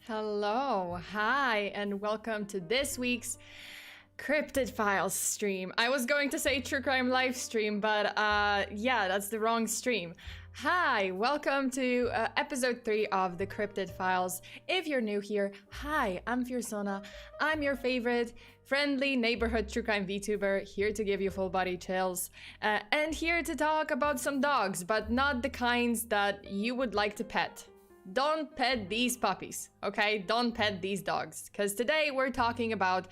Hello, hi, and welcome to this week's Cryptid Files stream. I was going to say True Crime live stream, but yeah, that's the wrong stream. Hi, welcome to episode 3 of the Cryptid Files. If you're new here, hi, I'm FEARSONA. I'm your favorite friendly neighborhood true crime VTuber, here to give you full body chills, and here to talk about some dogs, but not the kinds that you would like to pet. Don't pet these puppies, okay? Don't pet these dogs, because today we're talking about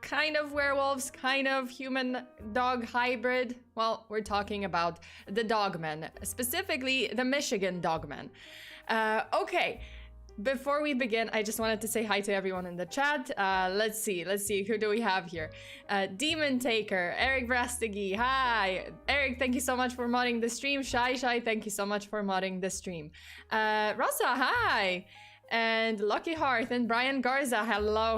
kind of werewolves, kind of human-dog hybrid. Well, we're talking about the Dogmen, specifically the Michigan Dogmen. Okay, before we begin, I just wanted to say hi to everyone in the chat. Let's see, who do we have here? Demon Taker, Eric Brastigi, hi! Eric, thank you so much for modding the stream. Shy, thank you so much for modding the stream. Rosa, hi! And Lucky Hearth and Brian Garza, hello,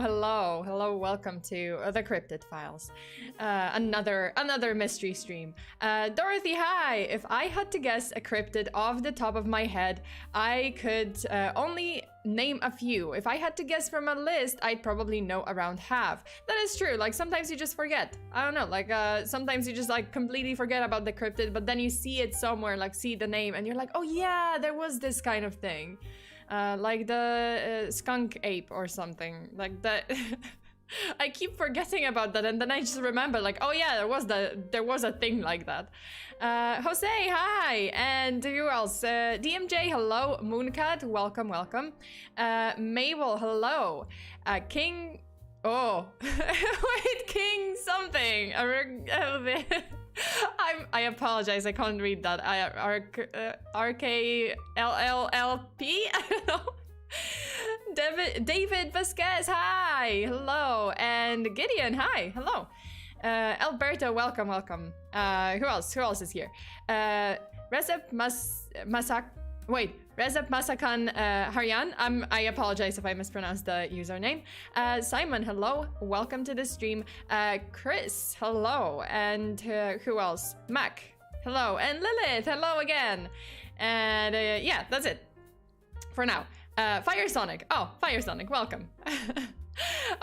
welcome to the Cryptid Files. Another mystery stream. Dorothy, hi! If I had to guess a cryptid off the top of my head, I could only name a few. If I had to guess from a list, I'd probably know around half. That is true, like sometimes you just forget. I don't know, like sometimes you just like completely forget about the cryptid, but then you see it somewhere, like see the name, and you're like, oh yeah, there was this kind of thing. Like the skunk ape or something like that. I keep forgetting about that, and then I just remember like, oh yeah, there was a thing like that. Jose, hi, and who else? DMJ, hello. Mooncat, welcome. Mabel, hello. King, oh, wait, King something. I apologize, I can't read that. RKLLLP? I don't know. David Vasquez, hi! Hello. And Gideon, hi! Hello. Alberto, welcome. Who else is here? Recep Masakan Haryan. I apologize if I mispronounced the username. Simon, hello. Welcome to the stream. Chris, hello. And who else? Mac, hello. And Lilith, hello again. And yeah, that's it for now. Firesonic. Oh, Firesonic, welcome.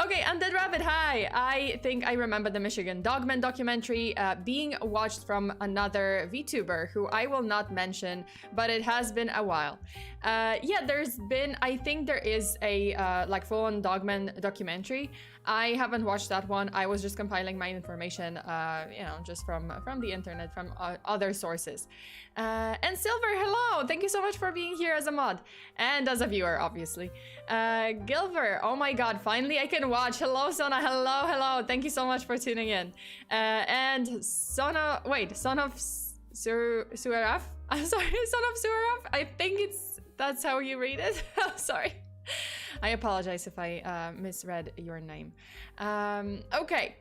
Okay, Undead Rabbit, hi! I think I remember the Michigan Dogman documentary being watched from another VTuber who I will not mention, but it has been a while. Yeah, I think there is a like full-on Dogman documentary. I haven't watched that one. I was just compiling my information, you know, just from the internet, from other sources. And Silver, hello! Thank you so much for being here as a mod and as a viewer, obviously. Gilver, oh my god, finally I can watch. Hello, Sona, hello. Thank you so much for tuning in. And son of Suaraf? I'm sorry, Son of Suaraf? I think that's how you read it. I'm sorry. I apologize if I misread your name. Okay.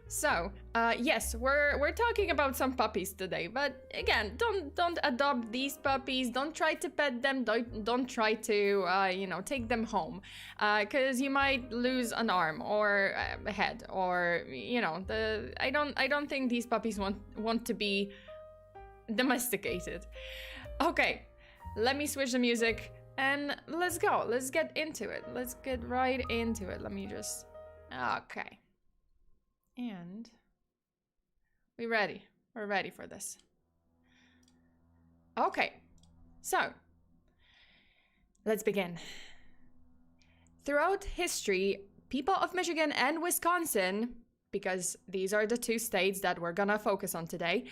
So, yes, we're talking about some puppies today, but again, don't adopt these puppies. Don't try to pet them. Don't try to you know, take them home, because you might lose an arm or a head, or you know, I don't think these puppies want to be domesticated. Okay, let me switch the music and let's go. Let's get into it. Let's get right into it. Let me just okay. And we're ready for this. Okay, so let's begin. Throughout history, people of Michigan and Wisconsin, because these are the two states that we're gonna focus on today,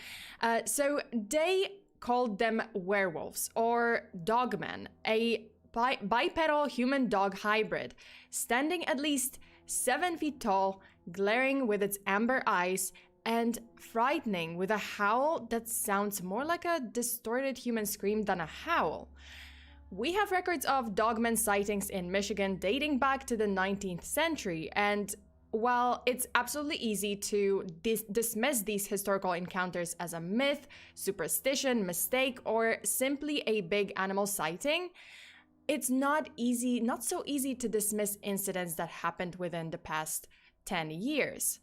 so they called them werewolves or dogmen, a bipedal human-dog hybrid, standing at least 7 feet tall, glaring with its amber eyes, and frightening with a howl that sounds more like a distorted human scream than a howl. We have records of Dogman sightings in Michigan dating back to the 19th century, and while it's absolutely easy to dismiss these historical encounters as a myth, superstition, mistake, or simply a big animal sighting, it's not so easy to dismiss incidents that happened within the past 10 years.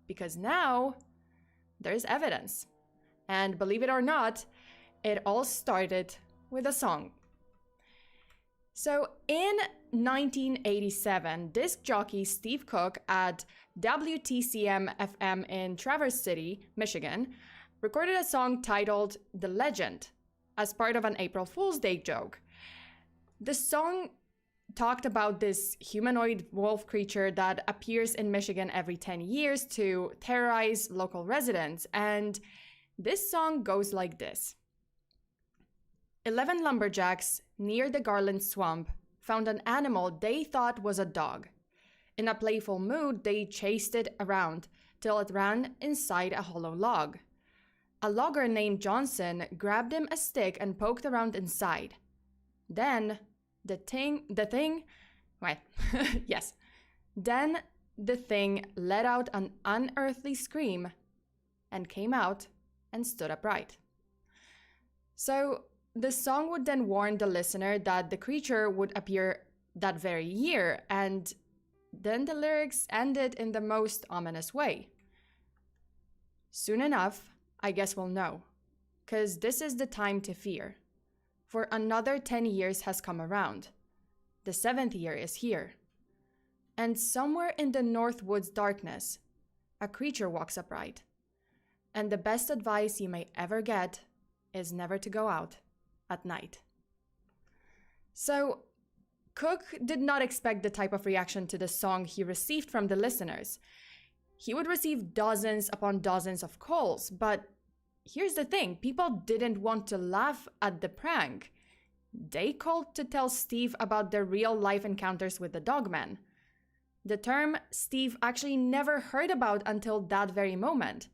Because now, there's evidence. And believe it or not, it all started with a song. So in 1987, disc jockey Steve Cook at WTCM FM in Traverse City, Michigan, recorded a song titled The Legend as part of an April Fool's Day joke. The song talked about this humanoid wolf creature that appears in Michigan every 10 years to terrorize local residents, and this song goes like this. 11 lumberjacks near the Garland Swamp found an animal they thought was a dog. In a playful mood, they chased it around till it ran inside a hollow log. A logger named Johnson grabbed him a stick and poked around inside. Then the thing let out an unearthly scream and came out and stood upright. So the song would then warn the listener that the creature would appear that very year, and then the lyrics ended in the most ominous way. Soon enough, I guess we'll know, 'cause this is the time to fear. For another 10 years has come around. The 7th year is here. And somewhere in the Northwoods darkness, a creature walks upright. And the best advice you may ever get is never to go out at night. So, Cook did not expect the type of reaction to the song he received from the listeners. He would receive dozens upon dozens of calls, but here's the thing, people didn't want to laugh at the prank. They called to tell Steve about their real-life encounters with the Dogmen. The term Steve actually never heard about until that very moment.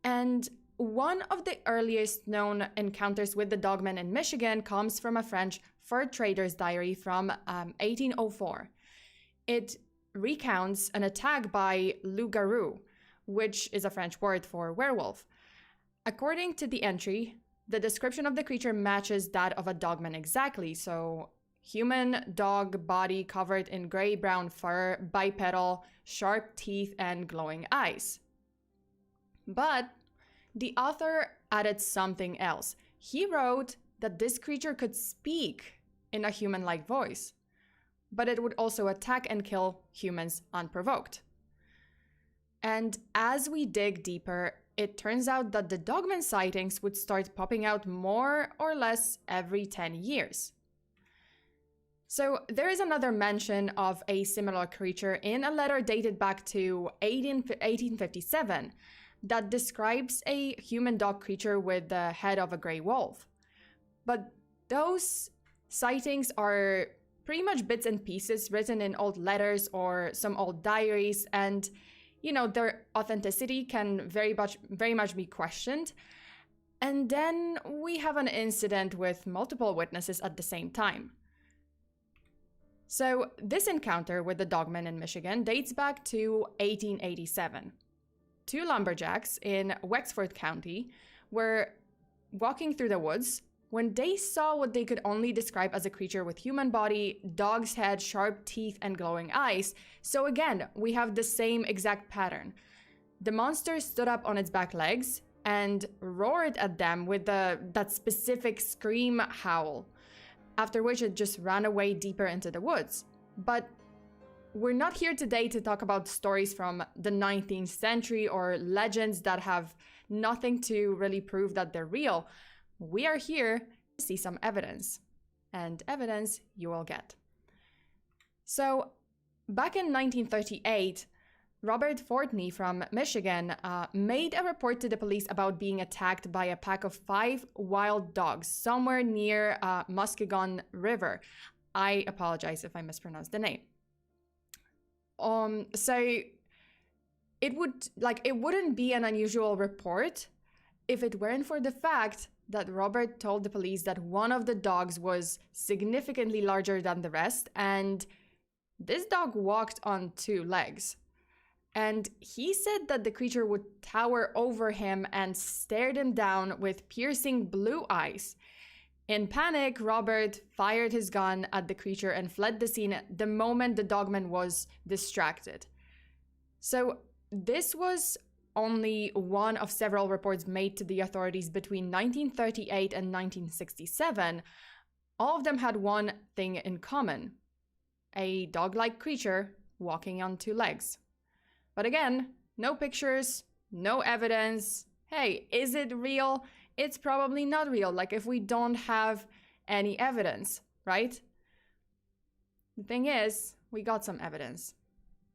And one of the earliest known encounters with the Dogmen in Michigan comes from a French fur trader's diary from 1804. It recounts an attack by loup-garou, which is a French word for werewolf. According to the entry, the description of the creature matches that of a Dogman exactly, so human dog body covered in gray-brown fur, bipedal, sharp teeth, and glowing eyes. But the author added something else. He wrote that this creature could speak in a human-like voice, but it would also attack and kill humans unprovoked. And as we dig deeper, it turns out that the Dogman sightings would start popping out more or less every 10 years. So there is another mention of a similar creature in a letter dated back to 1857 that describes a human dog creature with the head of a gray wolf. But those sightings are pretty much bits and pieces written in old letters or some old diaries, and their authenticity can very much be questioned. And then we have an incident with multiple witnesses at the same time. So this encounter with the Dogmen in Michigan dates back to 1887. 2 lumberjacks in Wexford County were walking through the woods when they saw what they could only describe as a creature with human body, dog's head, sharp teeth, and glowing eyes. So again, we have the same exact pattern. The monster stood up on its back legs and roared at them with that specific scream howl, after which it just ran away deeper into the woods. But we're not here today to talk about stories from the 19th century or legends that have nothing to really prove that they're real. We are here to see some evidence, and evidence you will get. So, back in 1938, Robert Fortney from Michigan made a report to the police about being attacked by a pack of 5 wild dogs somewhere near Muskegon River. I apologize if I mispronounced the name. So it wouldn't be an unusual report if it weren't for the fact that Robert told the police that one of the dogs was significantly larger than the rest, and this dog walked on 2 legs. And he said that the creature would tower over him and stared him down with piercing blue eyes. In panic, Robert fired his gun at the creature and fled the scene the moment the Dogman was distracted. So this was only one of several reports made to the authorities between 1938 and 1967. All of them had one thing in common: a dog-like creature walking on two legs. But again, no pictures, no evidence. Hey, is it real? It's probably not real, like if we don't have any evidence, right? The thing is, we got some evidence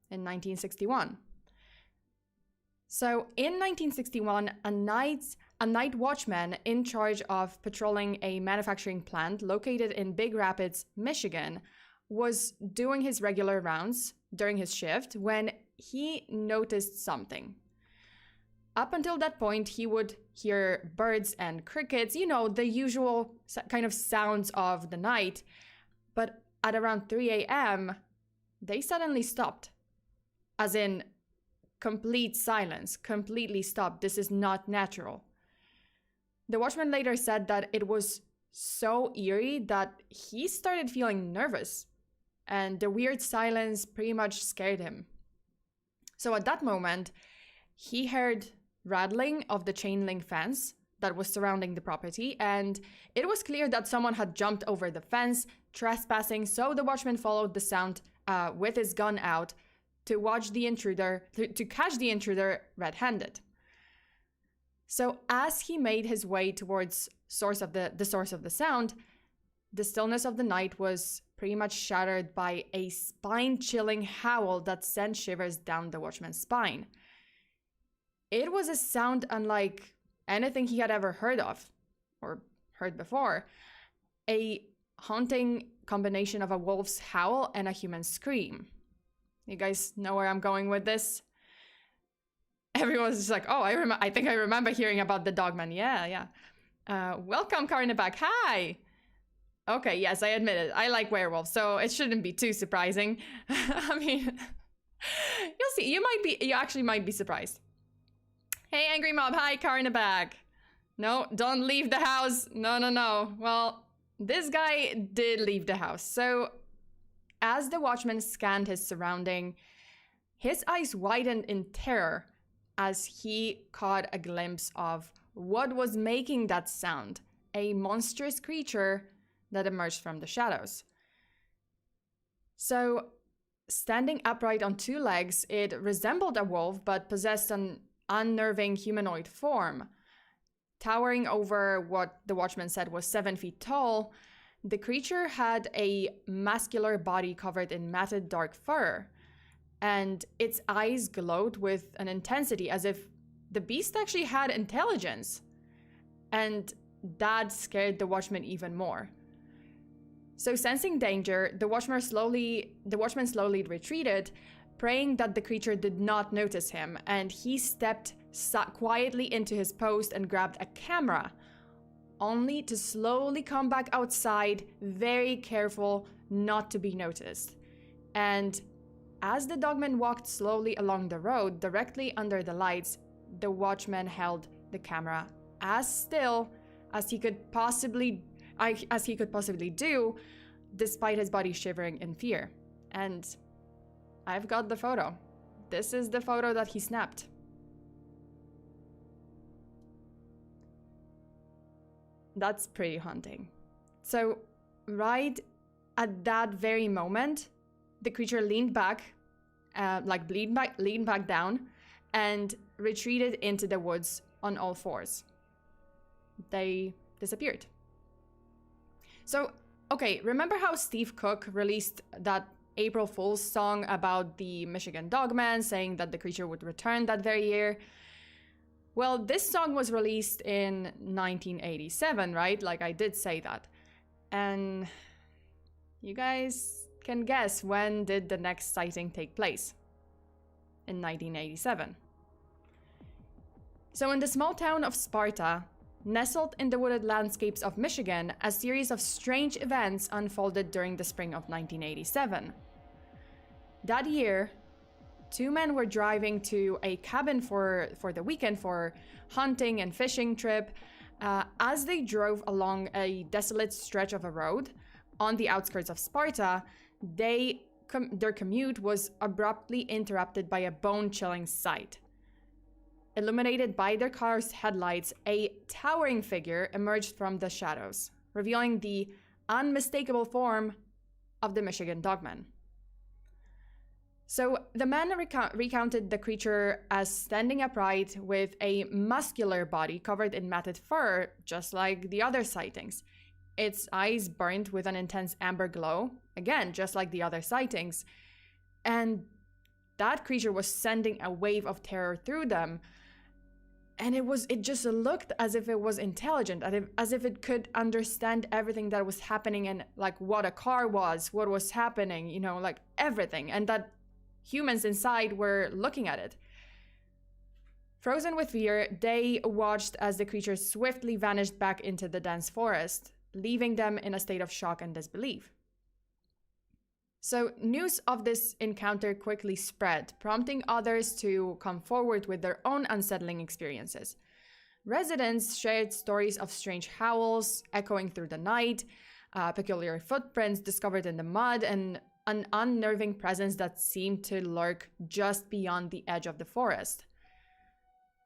in 1961. So in 1961, a night watchman in charge of patrolling a manufacturing plant located in Big Rapids, Michigan, was doing his regular rounds during his shift when he noticed something. Up until that point, he would hear birds and crickets, you know, the usual kind of sounds of the night. But at around 3 a.m., they suddenly stopped. As in, complete silence, completely stopped. This is not natural. The watchman later said that it was so eerie that he started feeling nervous, and the weird silence pretty much scared him. So at that moment, he heard rattling of the chain link fence that was surrounding the property, and it was clear that someone had jumped over the fence, trespassing, so the watchman followed the sound with his gun out to watch the intruder, to catch the intruder red-handed. So as he made his way towards the source of the sound, the stillness of the night was pretty much shattered by a spine-chilling howl that sent shivers down the watchman's spine. It was a sound unlike anything he had ever heard of or heard before. A haunting combination of a wolf's howl and a human scream. You guys know where I'm going with this? Everyone's just like, oh, I think I remember hearing about the Dogman. Yeah. Welcome, Karnaback. Hi. Okay, yes, I admit it. I like werewolves, so it shouldn't be too surprising. I mean, you'll see. You actually might be surprised. Hey, Angry Mob. Hi, Karnaback. No, don't leave the house. No. Well, this guy did leave the house. So as the watchman scanned his surrounding, his eyes widened in terror as he caught a glimpse of what was making that sound, a monstrous creature that emerged from the shadows. So, standing upright on two legs, it resembled a wolf but possessed an unnerving humanoid form. Towering over what the watchman said was 7 feet tall, the creature had a muscular body covered in matted dark fur, and its eyes glowed with an intensity as if the beast actually had intelligence. And that scared the watchman even more. So sensing danger, the watchman slowly retreated, praying that the creature did not notice him, and he stepped quietly into his post and grabbed a camera, only to slowly come back outside, very careful not to be noticed. And as the Dogman walked slowly along the road, directly under the lights, the watchman held the camera as still as he could possibly do, despite his body shivering in fear. And I've got the photo. This is the photo that he snapped. That's pretty haunting. So, right at that very moment, the creature leaned back, leaned back down, and retreated into the woods on all fours. They disappeared. So, okay, remember how Steve Cook released that April Fool's song about the Michigan Dogman, saying that the creature would return that very year? Well, this song was released in 1987, right? Like, I did say that. And you guys can guess, when did the next sighting take place? In 1987. So in the small town of Sparta, nestled in the wooded landscapes of Michigan, a series of strange events unfolded during the spring of 1987. That year, two men were driving to a cabin for the weekend for hunting and fishing trip. As they drove along a desolate stretch of a road on the outskirts of Sparta, their commute was abruptly interrupted by a bone-chilling sight. Illuminated by their car's headlights, a towering figure emerged from the shadows, revealing the unmistakable form of the Michigan Dogman. So the man recounted the creature as standing upright with a muscular body covered in matted fur, just like the other sightings. Its eyes burnt with an intense amber glow, again, just like the other sightings. And that creature was sending a wave of terror through them. And it just looked as if it was intelligent, as if it could understand everything that was happening and like what a car was, what was happening, you know, like everything. And that humans inside were looking at it. Frozen with fear, they watched as the creature swiftly vanished back into the dense forest, leaving them in a state of shock and disbelief. So news of this encounter quickly spread, prompting others to come forward with their own unsettling experiences. Residents shared stories of strange howls echoing through the night, peculiar footprints discovered in the mud, and an unnerving presence that seemed to lurk just beyond the edge of the forest.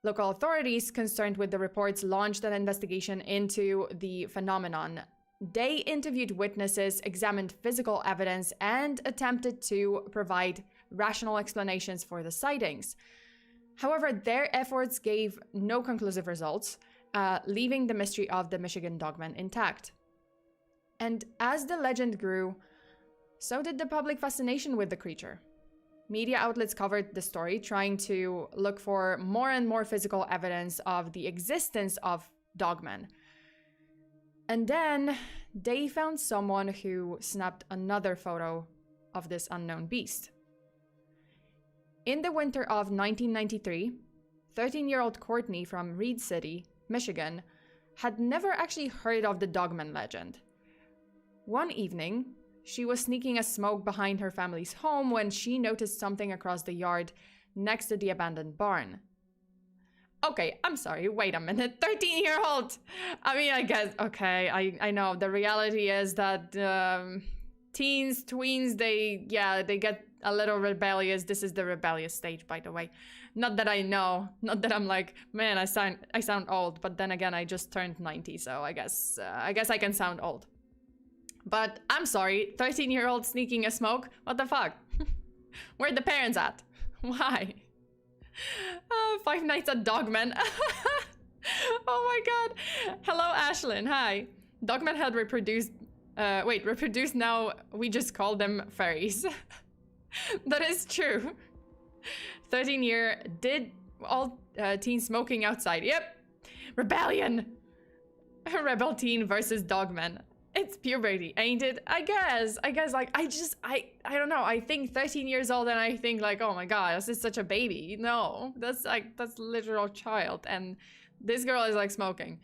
Local authorities concerned with the reports launched an investigation into the phenomenon. They interviewed witnesses, examined physical evidence, and attempted to provide rational explanations for the sightings. However, their efforts gave no conclusive results, leaving the mystery of the Michigan Dogmen intact. And as the legend grew, so did the public fascination with the creature. Media outlets covered the story, trying to look for more and more physical evidence of the existence of Dogmen. And then they found someone who snapped another photo of this unknown beast. In the winter of 1993, 13-year-old Courtney from Reed City, Michigan, had never actually heard of the Dogman legend. One evening, she was sneaking a smoke behind her family's home when she noticed something across the yard next to the abandoned barn. Okay, I'm sorry, wait a minute, 13-year-old! I mean, I guess, okay, I know, the reality is that tweens, they get a little rebellious. This is the rebellious stage, by the way. Not that I know, not that I'm like, man, I sound old, but then again, I just turned 90, so I guess I can sound old. But I'm sorry, 13-year-old sneaking a smoke? What the fuck? Where the parents at? Why? 5 Nights at Dogman. Oh my god. Hello, Ashlyn. Hi. Dogman had reproduced... reproduced now. We just call them fairies. That is true. 13-year did all teen smoking outside. Yep. Rebellion. Rebel teen versus Dogman. It's puberty, ain't it? I guess, like, I don't know. I think 13 years old and I think like, oh my god, this is such a baby. No, that's literal child. And this girl is like smoking.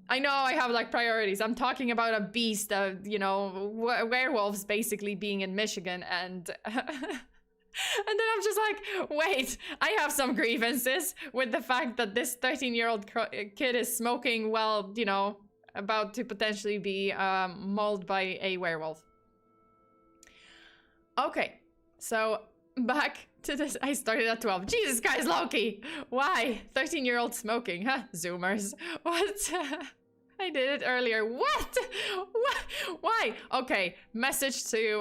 I know I have like priorities. I'm talking about a beast of, you know, werewolves basically being in Michigan. And, and then I'm just like, wait, I have some grievances with the fact that this 13-year-old kid is smoking while, you know, about to potentially be mauled by a werewolf. Okay, so back to this. I started at 12. Jesus Christ, Loki! Why? 13-year-old smoking, huh? Zoomers. What? I did it earlier. What? What? Why? Okay, message to,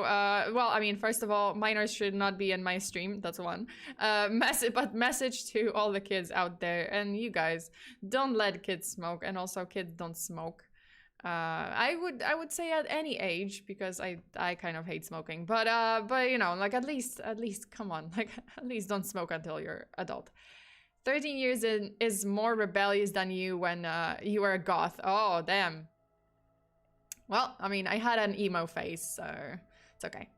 well, I mean, first of all, minors should not be in my stream. That's one. Message to all the kids out there and you guys, don't let kids smoke, and also kids don't smoke. I would say at any age, because I kind of hate smoking, but you know, like at least come on, like at least don't smoke until you're adult. 13 years in is more rebellious than you when you were a goth. Oh, damn. Well, I mean, I had an emo phase, so it's okay.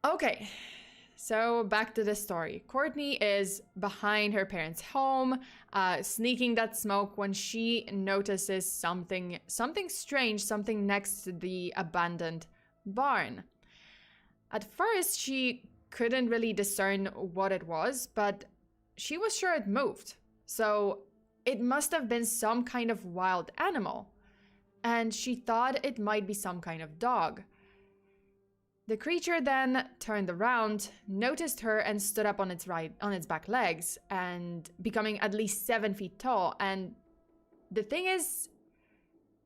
Okay, so back to the story. Courtney is behind her parents' home, sneaking that smoke when she notices something strange, something next to the abandoned barn. At first, she couldn't really discern what it was, but she was sure it moved. So it must have been some kind of wild animal. And she thought it might be some kind of dog. The creature then turned around, noticed her, and stood up on its back legs, and becoming at least 7 feet tall. And the thing is,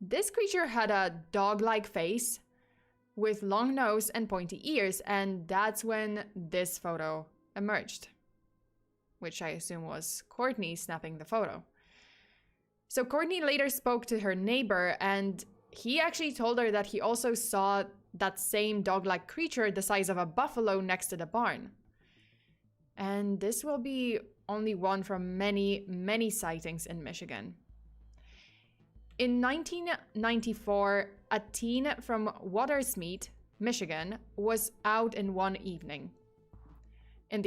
This creature had a dog-like face with long nose and pointy ears, and that's when this photo emerged, which I assume was Courtney snapping the photo. So Courtney later spoke to her neighbor, and he actually told her that he also saw that same dog-like creature the size of a buffalo next to the barn. And this will be only one from many, many sightings in Michigan. In 1994, a teen from Watersmeet, Michigan, was out in the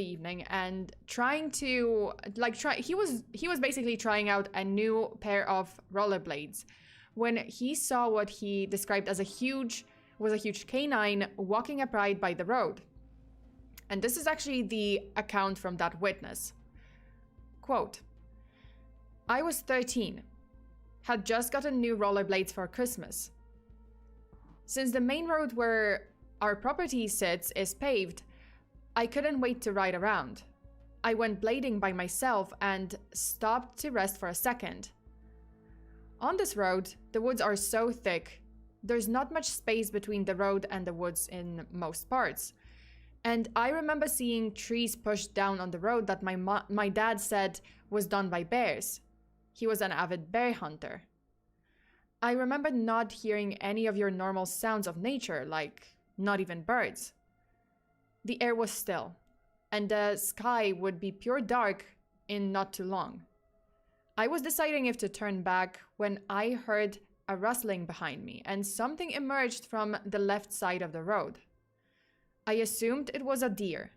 evening and trying to he was basically trying out a new pair of rollerblades when he saw what he described as a huge canine walking upright by the road. And this is actually the account from that witness. Quote, "I was 13. Had just gotten new rollerblades for Christmas. Since the main road where our property sits is paved, I couldn't wait to ride around. I went blading by myself and stopped to rest for a second. On this road, the woods are so thick, there's not much space between the road and the woods in most parts. And I remember seeing trees pushed down on the road that my dad said was done by bears. He was an avid bear hunter. I remember not hearing any of your normal sounds of nature, like not even birds. The air was still, and the sky would be pure dark in not too long. I was deciding if to turn back when I heard a rustling behind me, and something emerged from the left side of the road. I assumed it was a deer,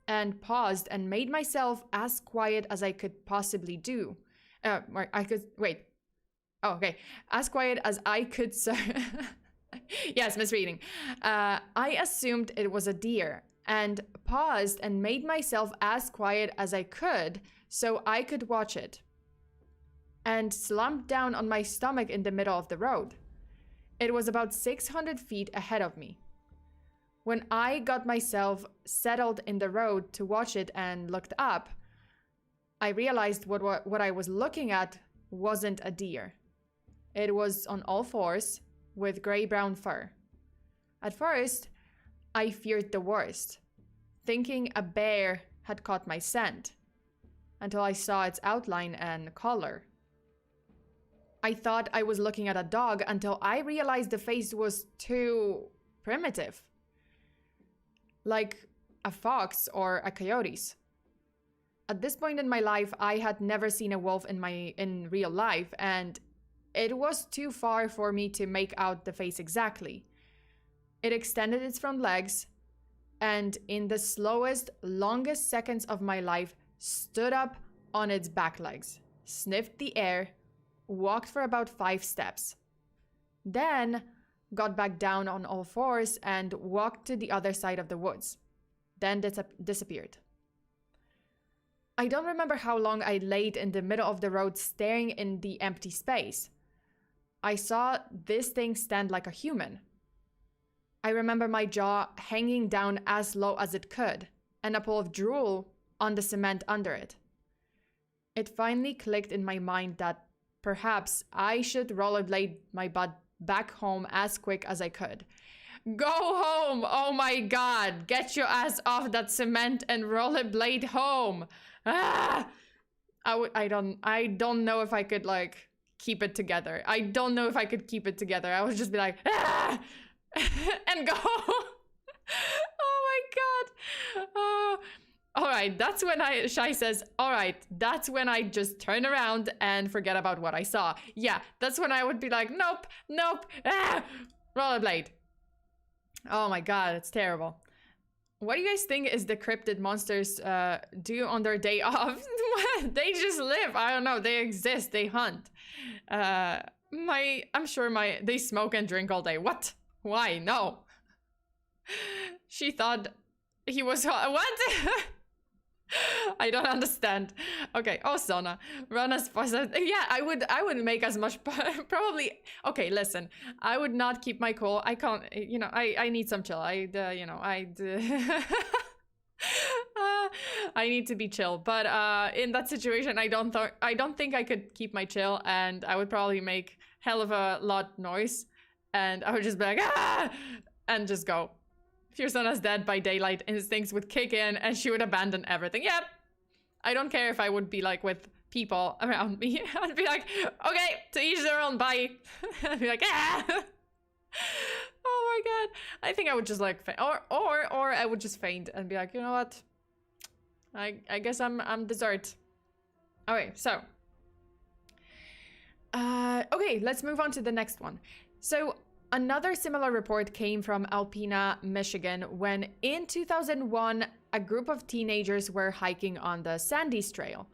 and paused and made myself as quiet as I could possibly do. As quiet as I could. Yes, misreading. I assumed it was a deer and paused and made myself as quiet as I could so I could watch it. And slumped down on my stomach in the middle of the road. It was about 600 feet ahead of me. When I got myself settled in the road to watch it and looked up, I realized what I was looking at wasn't a deer. It was on all fours with gray-brown fur. At first, I feared the worst, thinking a bear had caught my scent, until I saw its outline and color. I thought I was looking at a dog until I realized the face was too primitive, like a fox or a coyote's. At this point in my life, I had never seen a wolf in real life, and it was too far for me to make out the face exactly. It extended its front legs, and in the slowest, longest seconds of my life, stood up on its back legs, sniffed the air, walked for about 5 steps, then got back down on all fours and walked to the other side of the woods, then disappeared. I don't remember how long I laid in the middle of the road staring in the empty space. I saw this thing stand like a human. I remember my jaw hanging down as low as it could, and a pool of drool on the cement under it. It finally clicked in my mind that perhaps I should rollerblade my butt back home as quick as I could. Go home! Oh my god! Get your ass off that cement and rollerblade home! Ah! I don't know if I could keep it together. I don't know if I could keep it together. I would just be like, ah! And go. Oh my god. Oh. All right, that's when Shai says, all right, that's when I just turn around and forget about what I saw. Yeah, that's when I would be like, nope, ah, rollerblade. Oh my god, it's terrible. What do you guys think is the cryptid monsters do on their day off? They just live. I don't know. They exist. They hunt. I'm sure they smoke and drink all day. What? Why? No. She thought he was... What? I don't understand. Okay. Oh, Sona. Run as fast as... Yeah, I would make as much... Probably... Okay, listen. I would not keep my cool. I can't... I need some chill. I need to be chill. But in that situation, I don't think I could keep my chill, and I would probably make hell of a lot noise, and I would just be like, ah, and just go. FEARSONA's dead by daylight instincts would kick in, and she would abandon everything. Yep. I don't care if I would be like with people around me. I'd be like, okay, to each their own, bye. I'd be like, ah. Oh my god. I think I would just like faint. Or I would just faint and be like, you know what? I guess I'm dessert. Okay, so okay, let's move on to the next one. So another similar report came from Alpena, Michigan, when in 2001 a group of teenagers were hiking on the Sandy's Trail.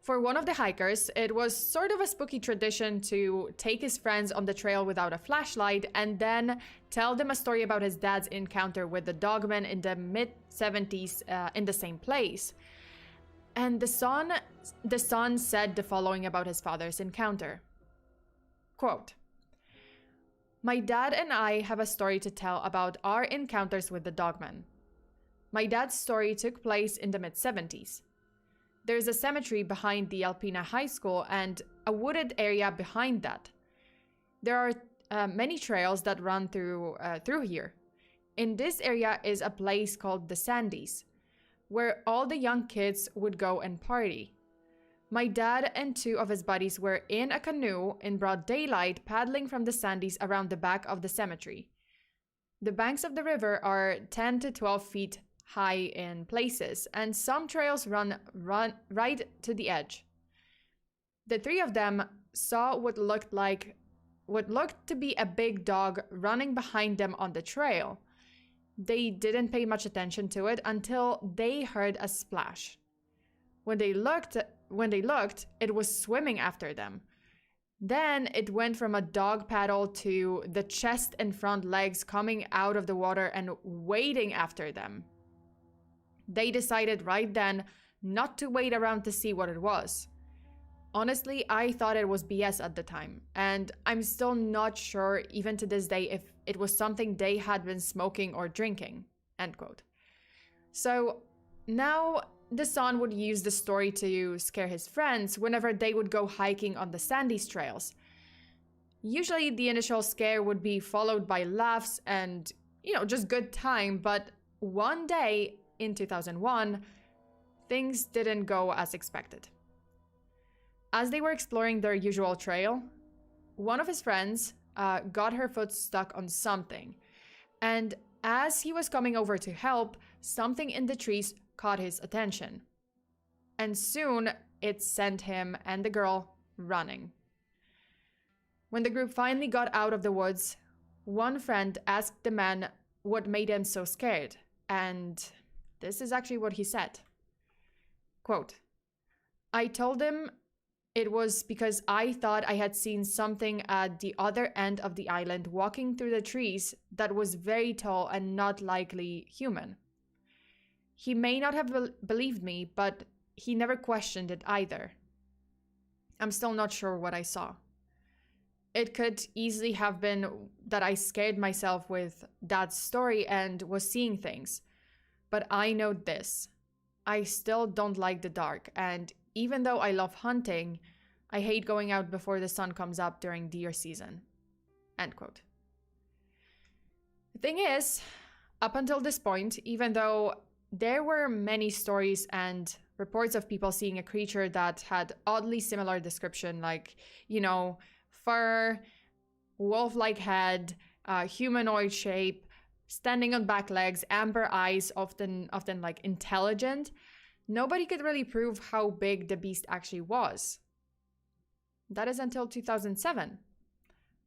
For one of the hikers, it was sort of a spooky tradition to take his friends on the trail without a flashlight and then tell them a story about his dad's encounter with the Dogmen in the mid-70s in the same place. And the son said the following about his father's encounter. Quote, "My dad and I have a story to tell about our encounters with the Dogmen. My dad's story took place in the mid-70s. There's a cemetery behind the Alpena High School and a wooded area behind that. There are many trails that run through here. In this area is a place called the Sandys, where all the young kids would go and party. My dad and two of his buddies were in a canoe in broad daylight paddling from the Sandys around the back of the cemetery. The banks of the river are 10 to 12 feet high in places, and some trails run right to the edge. The three of them saw what looked to be a big dog running behind them on the trail. They didn't pay much attention to it until they heard a splash. When they looked, it was swimming after them. Then it went from a dog paddle to the chest and front legs coming out of the water and wading after them. They decided right then not to wait around to see what it was. Honestly, I thought it was BS at the time, and I'm still not sure even to this day if it was something they had been smoking or drinking." End quote. So now the son would use the story to scare his friends whenever they would go hiking on the Sandy's trails. Usually the initial scare would be followed by laughs and, just good time, but one day in 2001, things didn't go as expected. As they were exploring their usual trail, one of his friends got her foot stuck on something, and as he was coming over to help, something in the trees caught his attention. And soon, it sent him and the girl running. When the group finally got out of the woods, one friend asked the man what made him so scared, and this is actually what he said. Quote, "I told him it was because I thought I had seen something at the other end of the island walking through the trees that was very tall and not likely human. He may not have believed me, but he never questioned it either. I'm still not sure what I saw. It could easily have been that I scared myself with Dad's story and was seeing things. But I know this. I still don't like the dark, and even though I love hunting, I hate going out before the sun comes up during deer season." End quote. The thing is, up until this point, even though there were many stories and reports of people seeing a creature that had oddly similar description, like, fur, wolf-like head, humanoid shape, standing on back legs, amber eyes, often like intelligent, nobody could really prove how big the beast actually was. That is until 2007,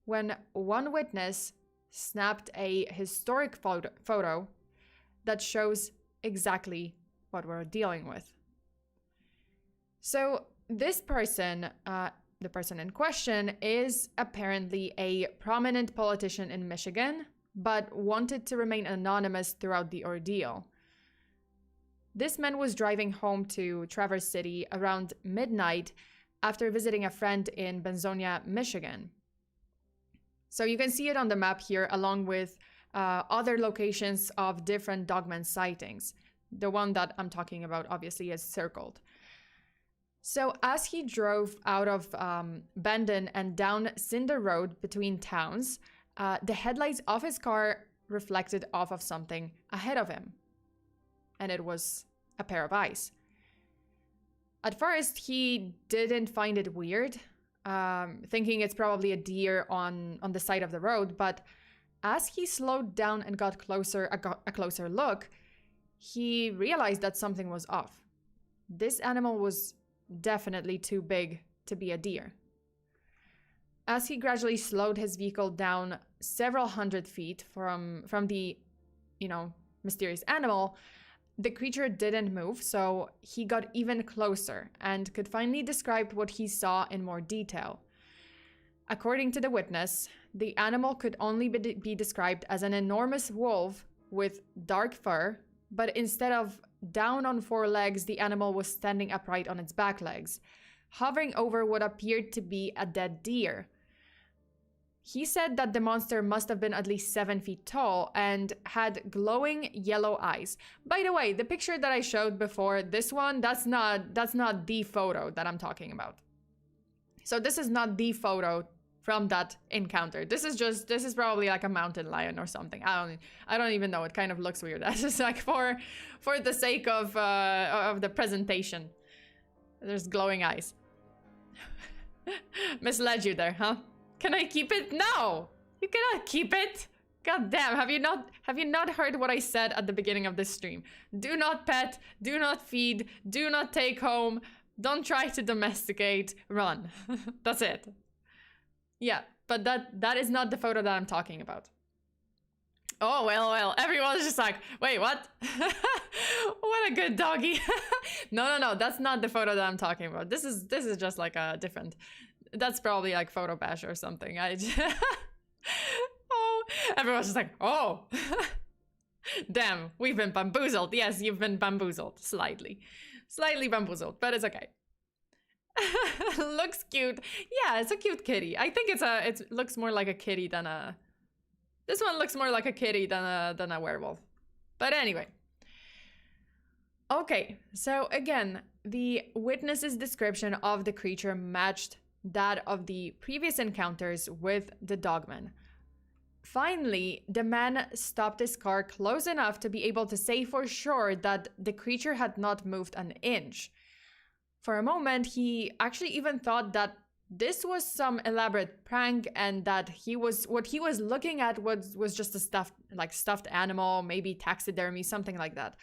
when one witness snapped a historic photo that shows exactly what we're dealing with. So this person, the person in question, is apparently a prominent politician in Michigan, but wanted to remain anonymous throughout the ordeal. This man was driving home to Traverse City around midnight after visiting a friend in Benzonia, Michigan. So you can see it on the map here, along with other locations of different Dogman sightings. The one that I'm talking about obviously is circled. So as he drove out of Bandon and down Cinder Road between towns, the headlights of his car reflected off of something ahead of him. And it was a pair of eyes. At first, he didn't find it weird, thinking it's probably a deer on the side of the road, but as he slowed down and got a closer look, he realized that something was off. This animal was definitely too big to be a deer. As he gradually slowed his vehicle down several hundred feet from the, mysterious animal, the creature didn't move, so he got even closer and could finally describe what he saw in more detail. According to the witness, the animal could only be described as an enormous wolf with dark fur, but instead of down on four legs, the animal was standing upright on its back legs, hovering over what appeared to be a dead deer. He said that the monster must have been at least 7 feet tall and had glowing yellow eyes. By the way, the picture that I showed before, this one, that's not the photo that I'm talking about. So this is not the photo from that encounter. This is probably like a mountain lion or something. I don't even know. It kind of looks weird. That's just like for the sake of the presentation. There's glowing eyes. Misled you there, huh? Can I keep it? No! You cannot keep it! God damn, have you not heard what I said at the beginning of this stream? Do not pet, do not feed, do not take home, don't try to domesticate, run. That's it. Yeah, but that is not the photo that I'm talking about. Oh, well, everyone's just like, wait, what? What a good doggy. No, that's not the photo that I'm talking about. This is just like a different... That's probably like photo bash or something. Oh, everyone's just like, oh. Damn, we've been bamboozled. Yes, you've been bamboozled. Slightly bamboozled, but it's okay. Looks cute. Yeah, it's a cute kitty. I think it looks more like a kitty than a... This one looks more like a kitty than a werewolf. But anyway. Okay, so again, the witness's description of the creature matched that of the previous encounters with the Dogman. Finally, the man stopped his car close enough to be able to say for sure that the creature had not moved an inch. For a moment, he actually even thought that this was some elaborate prank and that what he was looking at was just a stuffed animal, maybe taxidermy, something like that.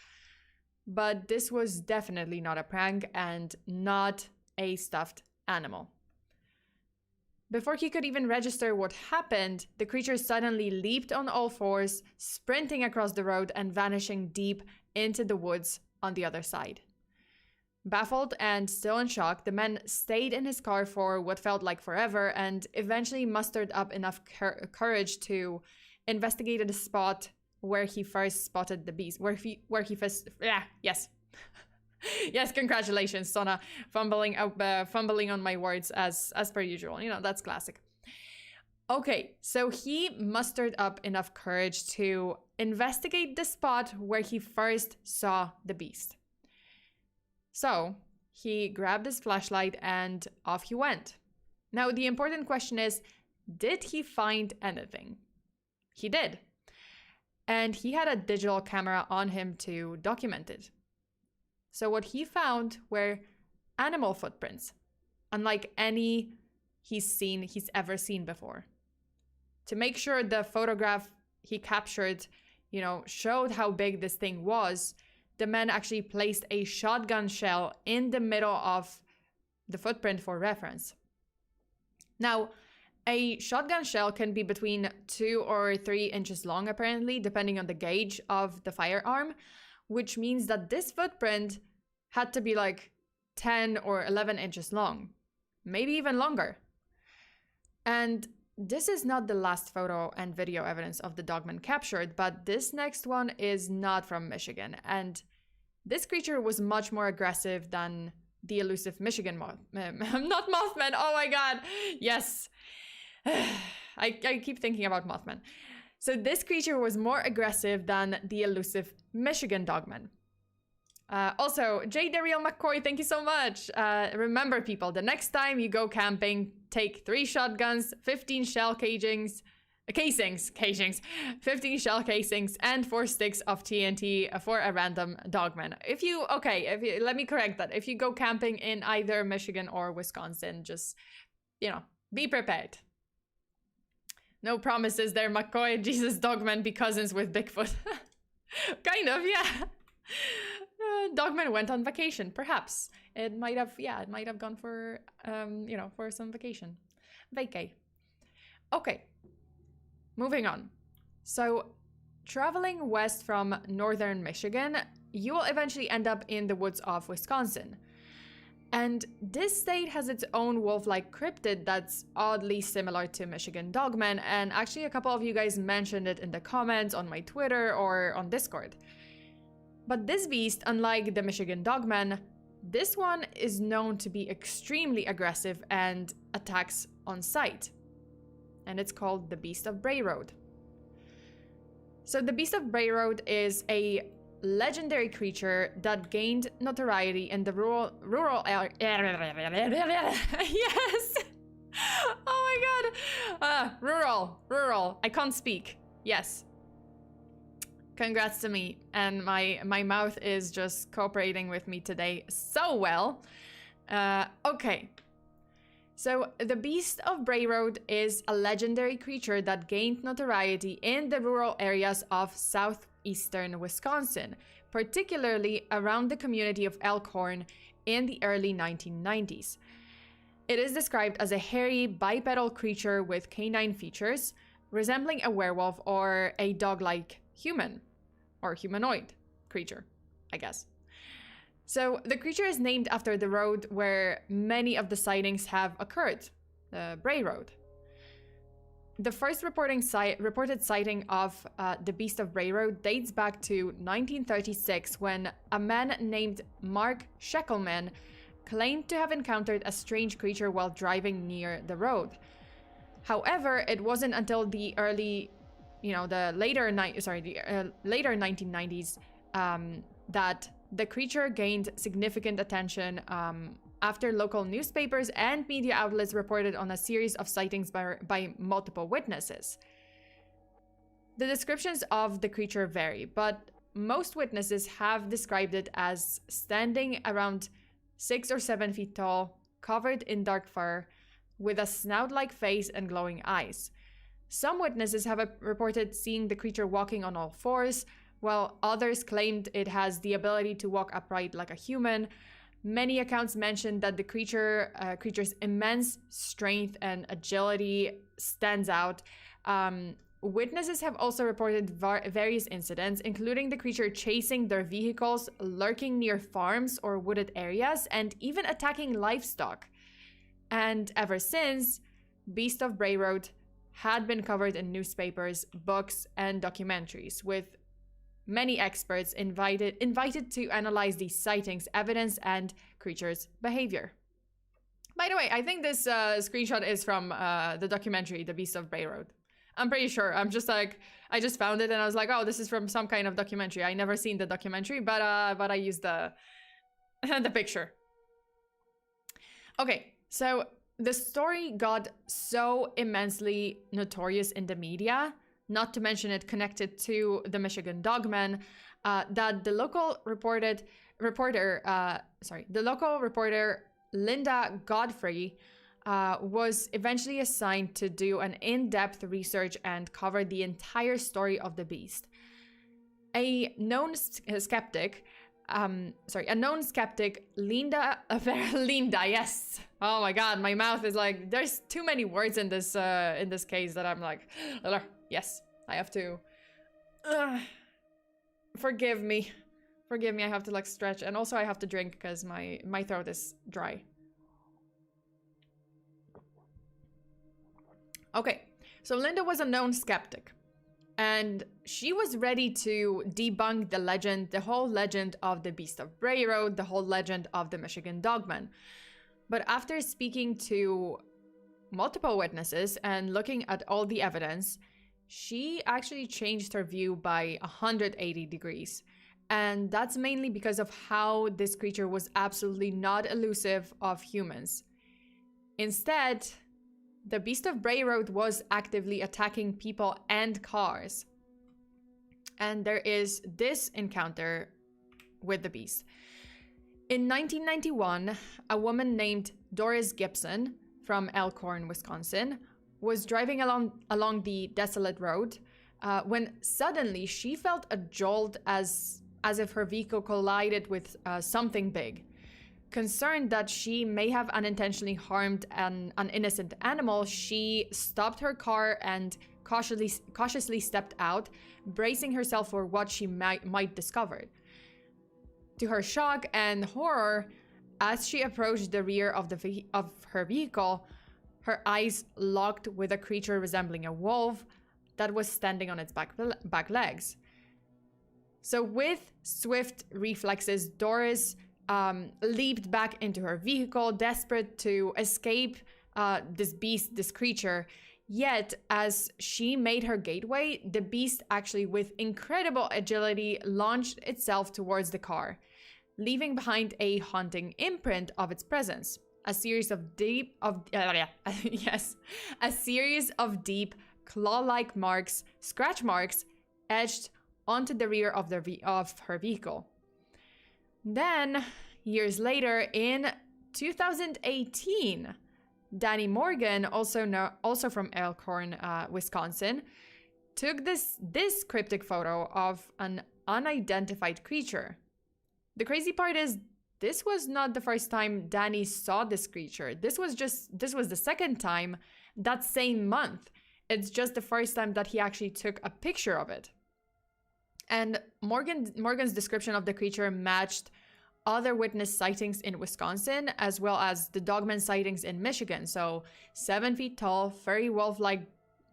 But this was definitely not a prank and not a stuffed animal. Before he could even register what happened, the creature suddenly leaped on all fours, sprinting across the road and vanishing deep into the woods on the other side. Baffled and still in shock, the man stayed in his car for what felt like forever and eventually mustered up enough courage to investigate the spot where he first spotted the beast. Yes, congratulations, Sona. Fumbling on my words as per usual. That's classic. Okay, so he mustered up enough courage to investigate the spot where he first saw the beast. So he grabbed his flashlight and off he went. Now, the important question is, did he find anything? He did. And he had a digital camera on him to document it. So what he found were animal footprints, unlike any he's ever seen before. To make sure the photograph he captured, showed how big this thing was, the man actually placed a shotgun shell in the middle of the footprint for reference. Now, a shotgun shell can be between 2 or 3 inches long, apparently, depending on the gauge of the firearm, which means that this footprint had to be like 10 or 11 inches long, maybe even longer. And this is not the last photo and video evidence of the Dogman captured, but this next one is not from Michigan. And this creature was much more aggressive than the elusive Michigan not Mothman, oh my god, yes. I keep thinking about Mothman. So this creature was more aggressive than the elusive Michigan Dogman. Also, J. Daryl McCoy, thank you so much. Remember, people, the next time you go camping, take 3 shotguns, 15 shell casings, 15 shell casings, and 4 sticks of TNT for a random dogman. Let me correct that. If you go camping in either Michigan or Wisconsin, just, be prepared. No promises there, McCoy. Jesus, Dogman be cousins with Bigfoot. Kind of, yeah. Dogman went on vacation, perhaps. It might have gone for, for some vacation. Vacay. Okay, moving on. So, traveling west from northern Michigan, you will eventually end up in the woods of Wisconsin. And this state has its own wolf-like cryptid that's oddly similar to Michigan Dogman, and actually a couple of you guys mentioned it in the comments on my Twitter or on Discord. But this beast, unlike the Michigan Dogman, this one is known to be extremely aggressive and attacks on sight. And it's called the Beast of Bray Road. So the Beast of Bray Road is a legendary creature that gained notoriety in the rural area. Yes! Oh my god! Rural. I can't speak. Yes. Congrats to me, and my mouth is just cooperating with me today so well. Okay. So, the Beast of Bray Road is a legendary creature that gained notoriety in the rural areas of southeastern Wisconsin, particularly around the community of Elkhorn in the early 1990s. It is described as a hairy, bipedal creature with canine features, resembling a werewolf or a dog-like human, or humanoid creature, I guess. So the creature is named after the road where many of the sightings have occurred, the Bray Road. The first reported sighting of the Beast of Bray Road dates back to 1936 when a man named Mark Sheckelman claimed to have encountered a strange creature while driving near the road. However, it wasn't until the later 1990s that the creature gained significant attention after local newspapers and media outlets reported on a series of sightings by multiple witnesses. The descriptions of the creature vary, but most witnesses have described it as standing around 6 or 7 feet tall, covered in dark fur, with a snout-like face and glowing eyes. Some witnesses have reported seeing the creature walking on all fours, while others claimed it has the ability to walk upright like a human. Many accounts mention that the creature's immense strength and agility stands out. Witnesses have also reported various incidents, including the creature chasing their vehicles, lurking near farms or wooded areas, and even attacking livestock. And ever since, Beast of Bray Road had been covered in newspapers, books, and documentaries, with many experts invited to analyze these sightings, evidence, and creatures' behavior. By the way, I think this screenshot is from the documentary, The Beast of Bray Road. I'm pretty sure. I just found it and I was like, oh, this is from some kind of documentary. I never seen the documentary, but I used the the picture. Okay, so the story got so immensely notorious in the media, not to mention it connected to the Michigan Dogmen, that the local reporter Linda Godfrey was eventually assigned to do an in-depth research and cover the entire story of the beast. A known skeptic, Linda, yes. Oh my god, my mouth is like, there's too many words in this case that I'm like, yes, I have to. Forgive me, I have to like stretch, and also I have to drink because my throat is dry. Okay, so Linda was a known skeptic, and she was ready to debunk the whole legend of the Beast of Bray Road, the whole legend of the Michigan Dogmen. But after speaking to multiple witnesses and looking at all the evidence, she actually changed her view by 180 degrees. And that's mainly because of how this creature was absolutely not elusive of humans. Instead, the Beast of Bray Road was actively attacking people and cars. And there is this encounter with the beast. In 1991, a woman named Doris Gibson from Elkhorn, Wisconsin, was driving along the desolate road when suddenly she felt a jolt as if her vehicle collided with something big. Concerned that she may have unintentionally harmed an innocent animal, she stopped her car and cautiously stepped out, bracing herself for what she might discover. To her shock and horror, as she approached the rear of her vehicle, her eyes locked with a creature resembling a wolf that was standing on its back legs. So with swift reflexes, Doris leaped back into her vehicle, desperate to escape this creature. Yet, as she made her gateway, the beast actually, with incredible agility, launched itself towards the car, leaving behind a haunting imprint of its presence. A series of deep, claw-like marks, scratch marks, etched onto the rear of her vehicle. Then, years later, in 2018, Danny Morgan, also from Elkhorn, Wisconsin, took this cryptic photo of an unidentified creature. The crazy part is, this was not the first time Danny saw this creature. This was the second time that same month. It's just the first time that he actually took a picture of it. And Morgan's description of the creature matched other witness sightings in Wisconsin, as well as the Dogman sightings in Michigan. So 7 feet tall, furry wolf-like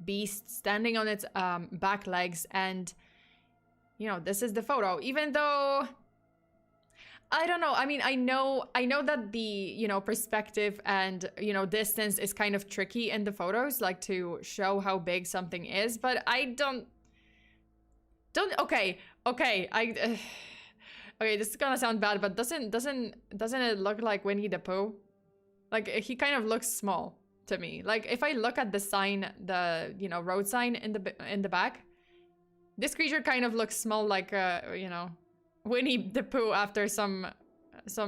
beast standing on its back legs. And, this is the photo. Even though, I don't know. I mean, I know that the, perspective and, distance is kind of tricky in the photos, like to show how big something is. But I don't, okay, okay, this is gonna sound bad, but doesn't it look like Winnie the Pooh? Like, he kind of looks small to me. Like, if I look at the sign, the road sign in the back, this creature kind of looks small, like Winnie the Pooh after some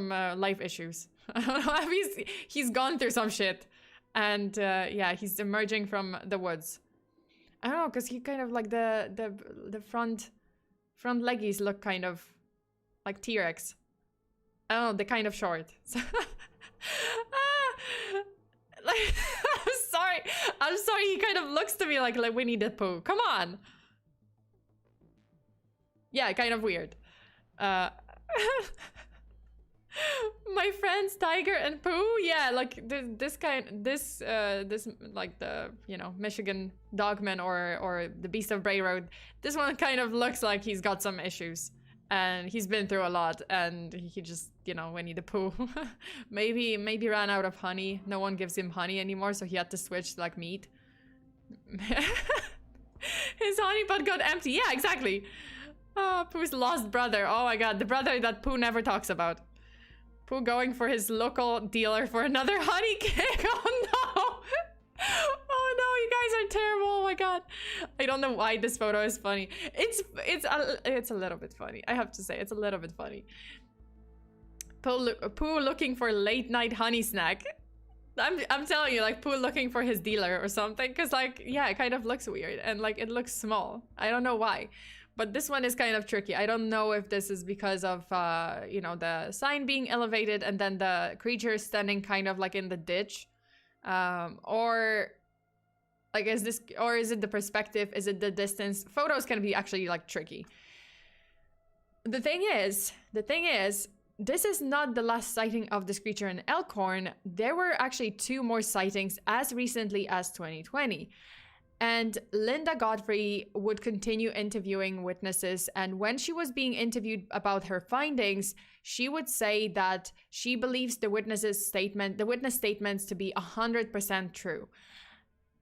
life issues. I don't know, he's gone through some shit, and yeah, he's emerging from the woods. I don't know, because he kind of like the front leggies look kind of like T-Rex. I don't know, they're kind of short. So like, I'm sorry, he kind of looks to me like Winnie the Pooh. Come on. Yeah, kind of weird. My friends Tiger and Pooh, yeah, like this like the Michigan Dogman or the Beast of Bray Road. This one kind of looks like he's got some issues and he's been through a lot, and he just Winnie the Pooh maybe ran out of honey. No one gives him honey anymore, so he had to switch to like meat. His honey pot got empty. Yeah, exactly. Oh, Pooh's lost brother. Oh my god, the brother that Pooh never talks about. Pooh going for his local dealer for another honey cake. Oh no! Oh no, you guys are terrible. Oh my god. I don't know why this photo is funny. It's a little bit funny. I have to say, it's a little bit funny. Pooh looking for late night honey snack. I'm telling you, like Pooh looking for his dealer or something, because like, yeah, it kind of looks weird and like it looks small. I don't know why. But this one is kind of tricky. I don't know if this is because of, the sign being elevated and then the creature standing kind of like in the ditch. Or like, is it the perspective? Is it the distance? Photos can be actually like tricky. The thing is, this is not the last sighting of this creature in Elkhorn. There were actually 2 more sightings as recently as 2020. And Linda Godfrey would continue interviewing witnesses, and when she was being interviewed about her findings, she would say that she believes the witness statements to be 100% true.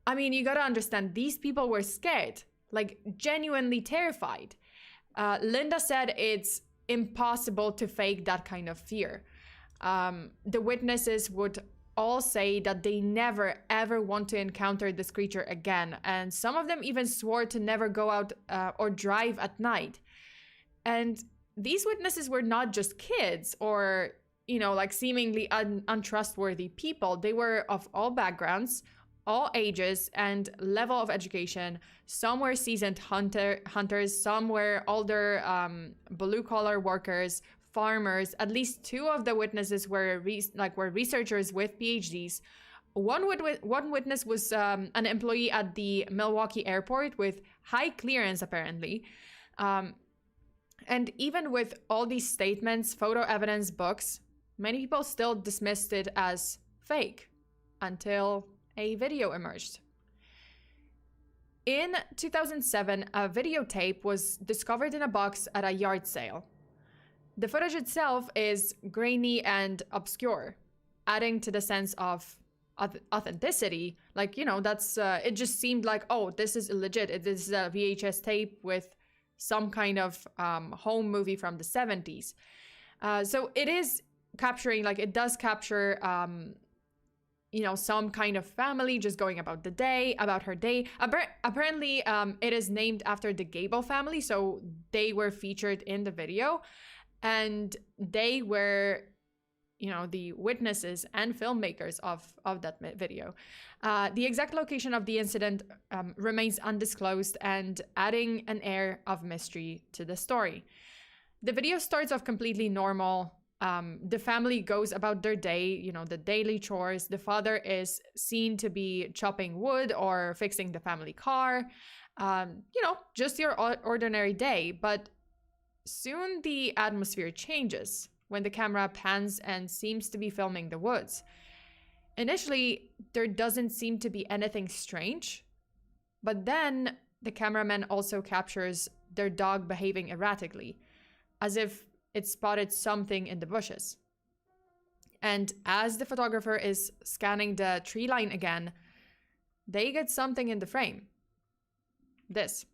I mean, you gotta understand, these people were scared, like genuinely terrified. Linda said it's impossible to fake that kind of fear. The witnesses would all say that they never ever want to encounter this creature again, and some of them even swore to never go out or drive at night. And these witnesses were not just kids or, you know, like seemingly untrustworthy people. They were of all backgrounds, all ages and level of education. Some were seasoned hunters, some were older blue-collar workers, farmers. At least 2 of the witnesses were researchers with PhDs. One witness was an employee at the Milwaukee airport with high clearance, apparently. And even with all these statements, photo evidence, books, many people still dismissed it as fake until a video emerged. In 2007, a videotape was discovered in a box at a yard sale. The footage itself is grainy and obscure, adding to the sense of authenticity. Like, you know, that's it just seemed like, oh, this is legit. This is a VHS tape with some kind of home movie from the 70s. So it is capturing, like, it does capture, you know, some kind of family just going about the day, about her day. Apparently, it is named after the Gable family, so they were featured in the video. And they were, you know, the witnesses and filmmakers of that video. The exact location of the incident remains undisclosed and adding an air of mystery to the story. The video starts off completely normal. The family goes about their day, you know, the daily chores. The father is seen to be chopping wood or fixing the family car. You know, just your ordinary day. But soon the atmosphere changes when the camera pans and seems to be filming the woods. Initially, there doesn't seem to be anything strange, but then the cameraman also captures their dog behaving erratically, as if it spotted something in the bushes. And as the photographer is scanning the tree line again, they get something in the frame. This.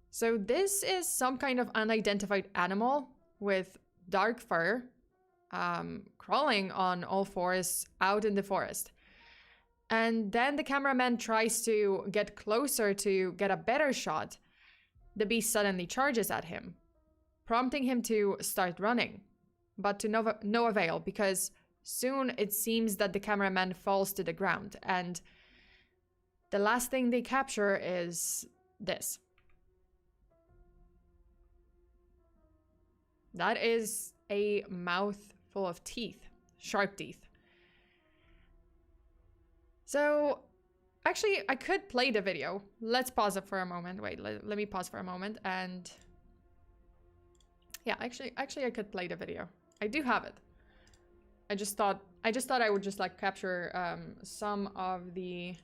So this is some kind of unidentified animal with dark fur, crawling on all fours out in the forest. And then the cameraman tries to get closer to get a better shot. The beast suddenly charges at him, prompting him to start running, but to no avail, because soon it seems that the cameraman falls to the ground, and the last thing they capture is this. That is a mouth full of teeth, sharp teeth. So, actually, I could play the video. Let's pause it for a moment. Wait, let me pause for a moment. And yeah, actually, I could play the video. I do have it. I just thought I would just like capture some of the.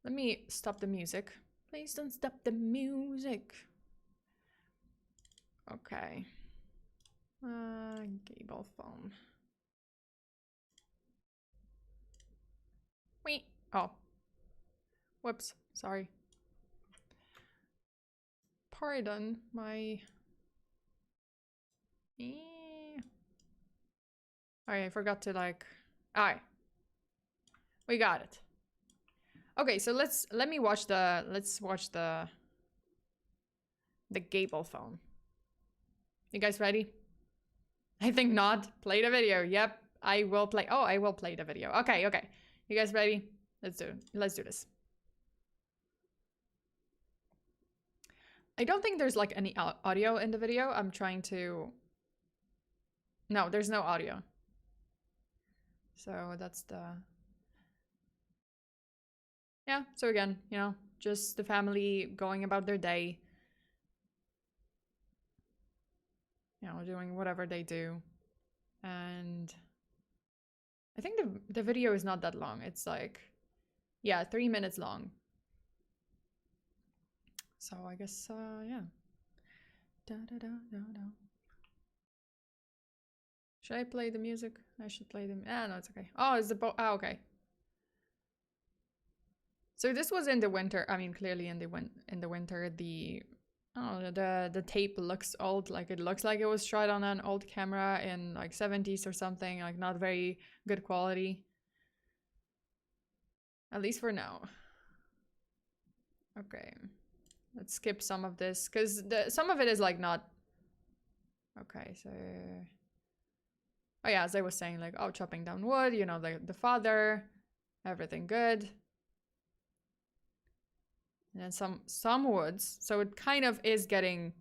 Let me stop the music. Please don't stop the music. Okay. Gable phone. Wait. Oh. Whoops. Sorry. Pardon my... Alright, I forgot to like... Alright. We got it. Okay, so let's watch the Gable phone. You guys ready? I think not. Play the video. Yep, I will play. Oh, I will play the video. Okay, okay. You guys ready? Let's do this. I don't think there's like any audio in the video. I'm trying to... No, there's no audio. So that's the... Yeah, so again, you know, just the family going about their day. You know, doing whatever they do. And I think the video is not that long. It's like, yeah, 3 minutes long. So I guess, yeah. Should I play the music? I should play them. Ah, no, it's okay. Oh, it's the oh, okay. So this was in the winter. I mean, clearly in the winter, the tape looks old. Like it looks like it was shot on an old camera in like 70s or something. Like not very good quality. At least for now. Okay, let's skip some of this because some of it is like not. Okay, so. Oh yeah, as I was saying, like, oh, chopping down wood, you know, the father, everything good. And then some woods, so it kind of is getting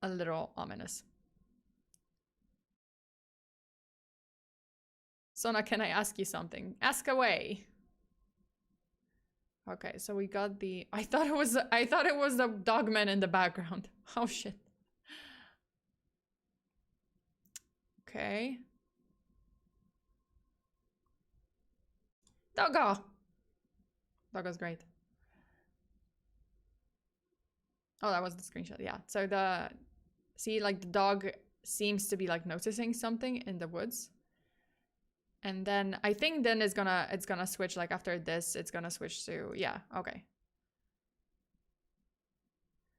a little ominous. Sona, can I ask you something? Ask away. Okay, so we got the. I thought it was the Dogman in the background. Oh shit. Okay. Doggo. Doggo's great. Oh, that was the screenshot. Yeah. So see, like the dog seems to be like noticing something in the woods. And then I think then it's gonna switch, like after this, it's gonna switch to, yeah, okay.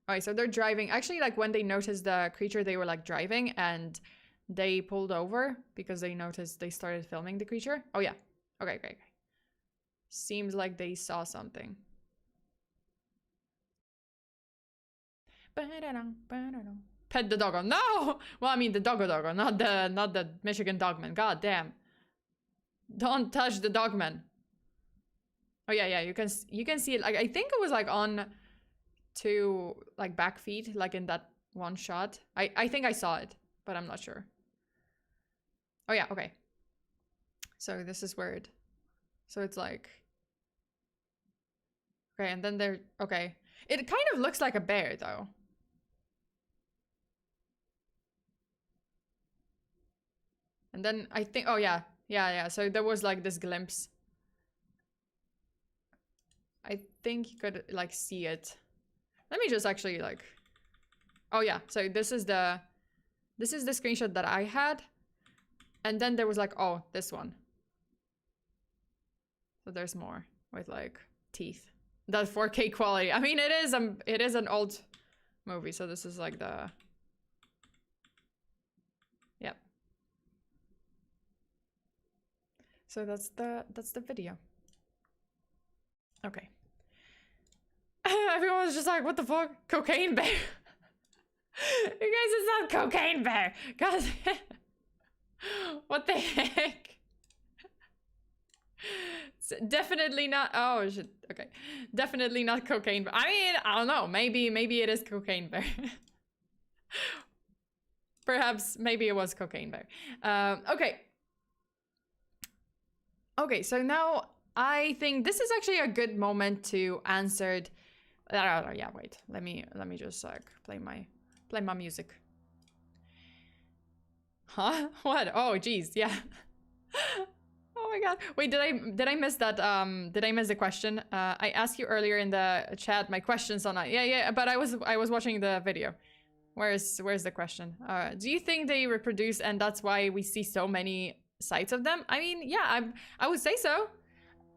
All right, so they're driving. Actually, like when they noticed the creature, they were like driving and they pulled over because they noticed they started filming the creature. Oh yeah, okay, okay, okay. Seems like they saw something. Pet the doggo. No! Well, I mean the doggo, not the Michigan Dogman. God damn. Don't touch the Dogman. Oh yeah, yeah, you can see it. Like I think it was like on two like back feet, like in that one shot. I think I saw it, but I'm not sure. Oh yeah, okay. So this is weird. So it's like, okay, and then they're okay. It kind of looks like a bear though. And then I think, oh yeah, yeah. So there was like this glimpse. I think you could like see it. Let me just actually like, oh yeah. So this is the screenshot that I had. And then there was like, oh, this one. So there's more with like teeth. That 4K quality. I mean, it is an old movie. So this is like the, yep. So that's the video. Okay. Everyone was just like, what the fuck? Cocaine bear. You guys, it's not cocaine bear. God. What the heck? It's definitely not. Oh shit. Okay. Definitely not cocaine bear. I mean, I don't know. Maybe it is cocaine bear. Perhaps maybe it was cocaine bear. Okay. Okay, so now I think this is actually a good moment to answer. Yeah, wait. Let me just like play my music. Huh? What? Oh, geez, yeah. Oh my god. Wait, did I miss that? Did I miss the question? I asked you earlier in the chat my questions on. Yeah, but I was watching the video. Where's the question? Do you think they reproduce and that's why we see so many sights of them? I mean, yeah, I would say so.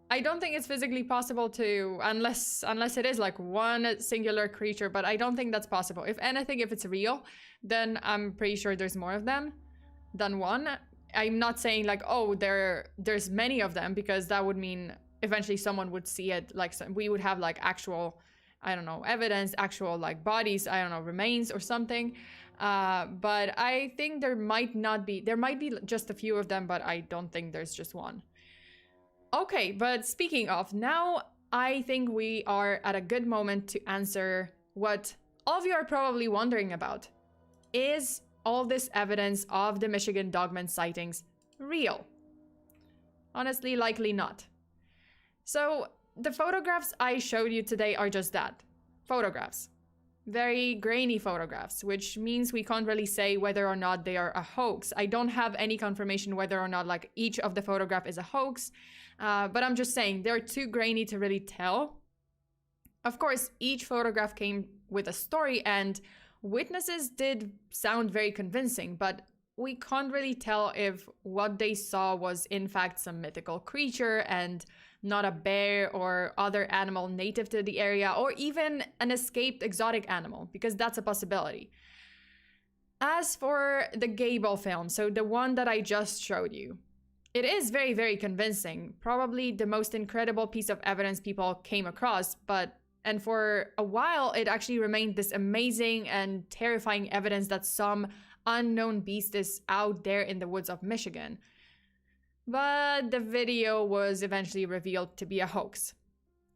I don't think it's physically possible to, unless it is like one singular creature, but I don't think that's possible. If anything, if it's real, then I'm pretty sure there's more of them than one. I'm not saying like, oh, there's many of them, because that would mean eventually someone would see it. Like we would have like actual, I don't know, evidence, actual like bodies, I don't know, remains or something. But I think there might be just a few of them, but I don't think there's just one. Okay, but speaking of, now I think we are at a good moment to answer what all of you are probably wondering about. Is all this evidence of the Michigan Dogman sightings real? Honestly, likely not. So the photographs I showed you today are just that. Photographs. Very grainy photographs, which means we can't really say whether or not they are a hoax. I don't have any confirmation whether or not like each of the photograph is a hoax, but I'm just saying they're too grainy to really tell. Of course, each photograph came with a story and witnesses did sound very convincing, but we can't really tell if what they saw was in fact some mythical creature and not a bear or other animal native to the area, or even an escaped exotic animal, because that's a possibility. As for the Gable film, so the one that I just showed you, it is very, very convincing. Probably the most incredible piece of evidence people came across, and for a while, it actually remained this amazing and terrifying evidence that some unknown beast is out there in the woods of Michigan. But the video was eventually revealed to be a hoax.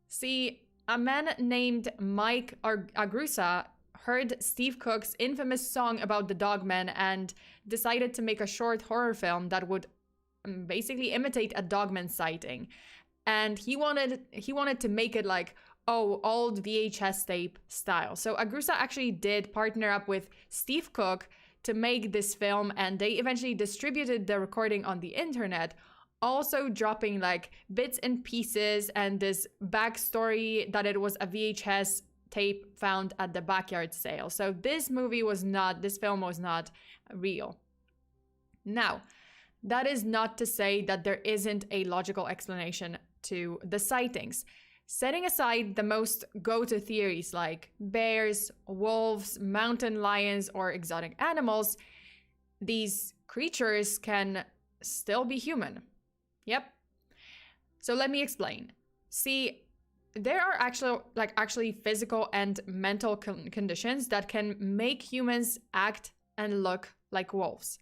See, a man named Mike Agrusa heard Steve Cook's infamous song about the Dogmen and decided to make a short horror film that would basically imitate a Dogman sighting. And he wanted to make it like, old VHS tape style. So Agrusa actually did partner up with Steve Cook to make this film, and they eventually distributed the recording on the internet, also dropping like bits and pieces and this backstory that it was a VHS tape found at the backyard sale. So this film was not real. Now, that is not to say that there isn't a logical explanation to the sightings. Setting aside the most go-to theories like bears, wolves, mountain lions, or exotic animals, these creatures can still be human. Yep. So let me explain. See, there are actually physical and mental conditions that can make humans act and look like wolves.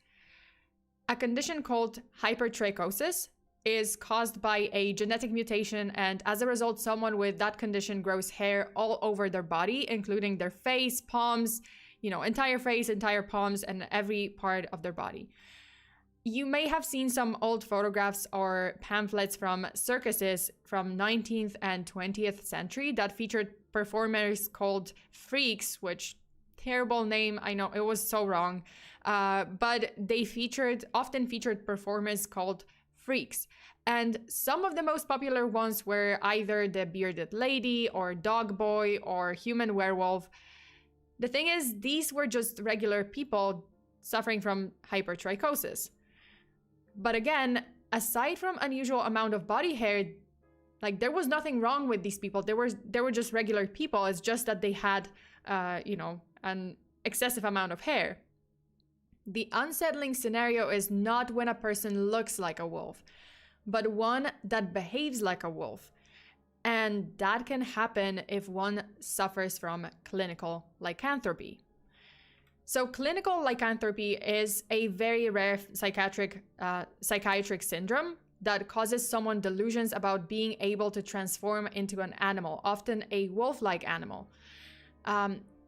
A condition called hypertrichosis is caused by a genetic mutation, and as a result, someone with that condition grows hair all over their body, including their face, palms, entire face, entire palms, and every part of their body. You may have seen some old photographs or pamphlets from circuses from 19th and 20th century that featured performers called freaks, which terrible name, I know, it was so wrong, but they often featured performers called freaks. And some of the most popular ones were either the bearded lady or dog boy or human werewolf. The thing is, these were just regular people suffering from hypertrichosis. But again, aside from unusual amount of body hair, there was nothing wrong with these people. They were just regular people. It's just that they had, an excessive amount of hair. The unsettling scenario is not when a person looks like a wolf, but one that behaves like a wolf. And that can happen if one suffers from clinical lycanthropy. So clinical lycanthropy is a very rare psychiatric syndrome that causes someone delusions about being able to transform into an animal, often a wolf-like animal.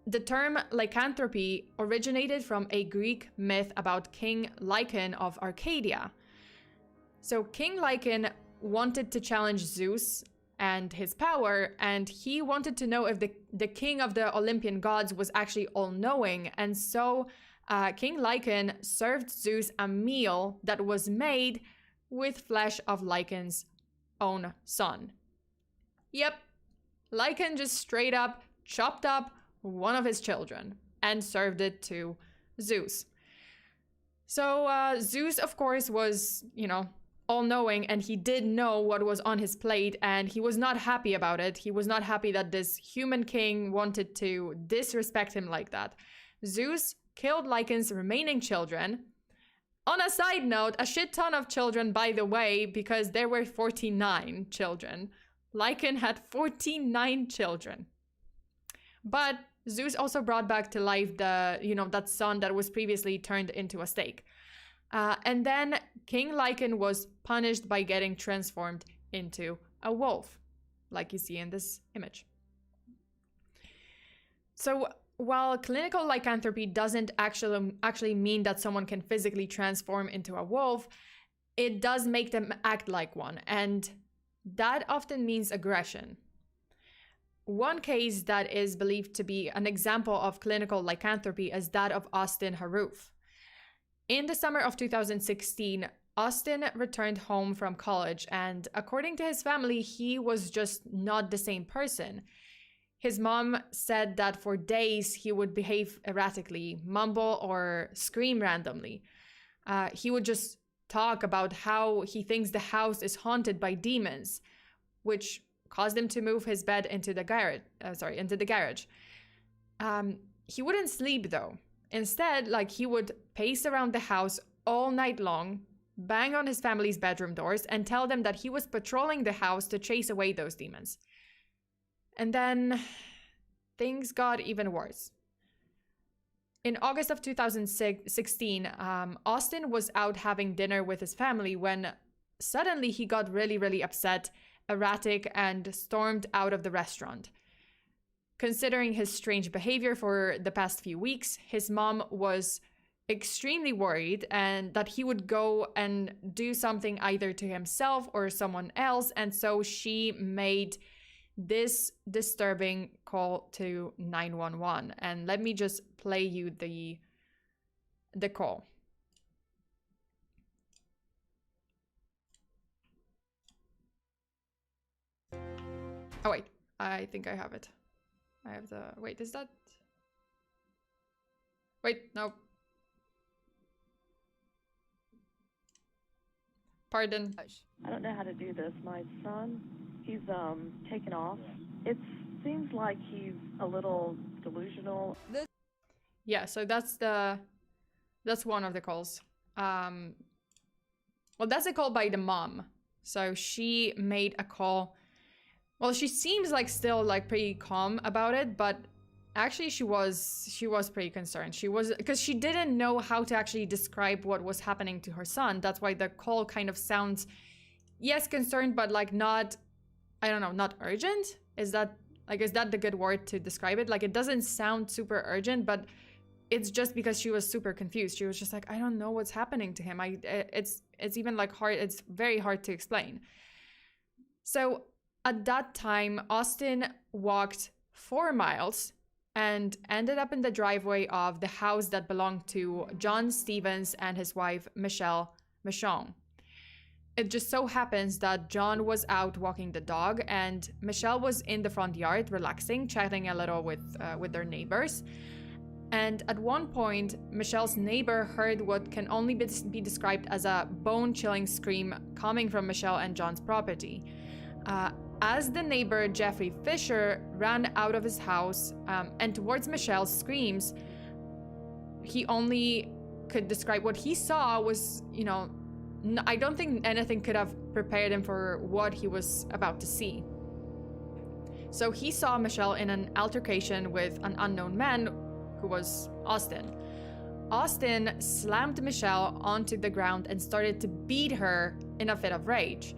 The term lycanthropy originated from a Greek myth about King Lycan of Arcadia. So King Lycan wanted to challenge Zeus and his power, and he wanted to know if the king of the Olympian gods was actually all-knowing. And so King Lycan served Zeus a meal that was made with flesh of Lycan's own son. Yep, Lycan just straight up chopped up one of his children and served it to Zeus. So Zeus, of course, was, all-knowing, and he did know what was on his plate, and he was not happy about it. He was not happy that this human king wanted to disrespect him like that. Zeus killed Lycan's remaining children. On a side note, a shit ton of children, by the way, because there were 49 children. Lycan had 49 children. But Zeus also brought back to life that son that was previously turned into a steak. And then King Lycan was punished by getting transformed into a wolf, like you see in this image. So while clinical lycanthropy doesn't actually mean that someone can physically transform into a wolf, it does make them act like one, and that often means aggression. One case that is believed to be an example of clinical lycanthropy is that of Austin Harrouff. In the summer of 2016, Austin returned home from college, and according to his family, he was just not the same person. His mom said that for days he would behave erratically, mumble or scream randomly. He would just talk about how he thinks the house is haunted by demons. which caused him to move his bed into the garage. He wouldn't sleep though. Instead, like, he would pace around the house all night long, bang on his family's bedroom doors, and tell them that he was patrolling the house to chase away those demons. And then things got even worse. In August of 2016, Austin was out having dinner with his family when suddenly he got really, really upset, erratic, and stormed out of the restaurant. Considering his strange behavior for the past few weeks, his mom was extremely worried and that he would go and do something either to himself or someone else, and so she made this disturbing call to 911. And let me just play you the call. Oh wait, I think I have it. I have the... Wait, is that... Wait, no. Pardon. I don't know how to do this. My son, he's taken off. It seems like he's a little delusional. Yeah, so that's one of the calls. Well, that's a call by the mom. So she made a call. Well, she seems like still like pretty calm about it, but actually she was pretty concerned. She was, because she didn't know how to actually describe what was happening to her son. That's why the call kind of sounds, yes, concerned, but like not, I don't know, not urgent. Is that the good word to describe it? Like, it doesn't sound super urgent, but it's just because she was super confused. She was just like, I don't know what's happening to him. It's even like hard. It's very hard to explain. So at that time, Austin walked 4 miles and ended up in the driveway of the house that belonged to John Stevens and his wife, Michelle Michon. It just so happens that John was out walking the dog and Michelle was in the front yard relaxing, chatting a little with their neighbors. And at one point, Michelle's neighbor heard what can only be described as a bone-chilling scream coming from Michelle and John's property. As the neighbor, Jeffrey Fisher, ran out of his house and towards Michelle's screams, he only could describe what he saw was, you know, I don't think anything could have prepared him for what he was about to see. So he saw Michelle in an altercation with an unknown man who was Austin. Austin slammed Michelle onto the ground and started to beat her in a fit of rage.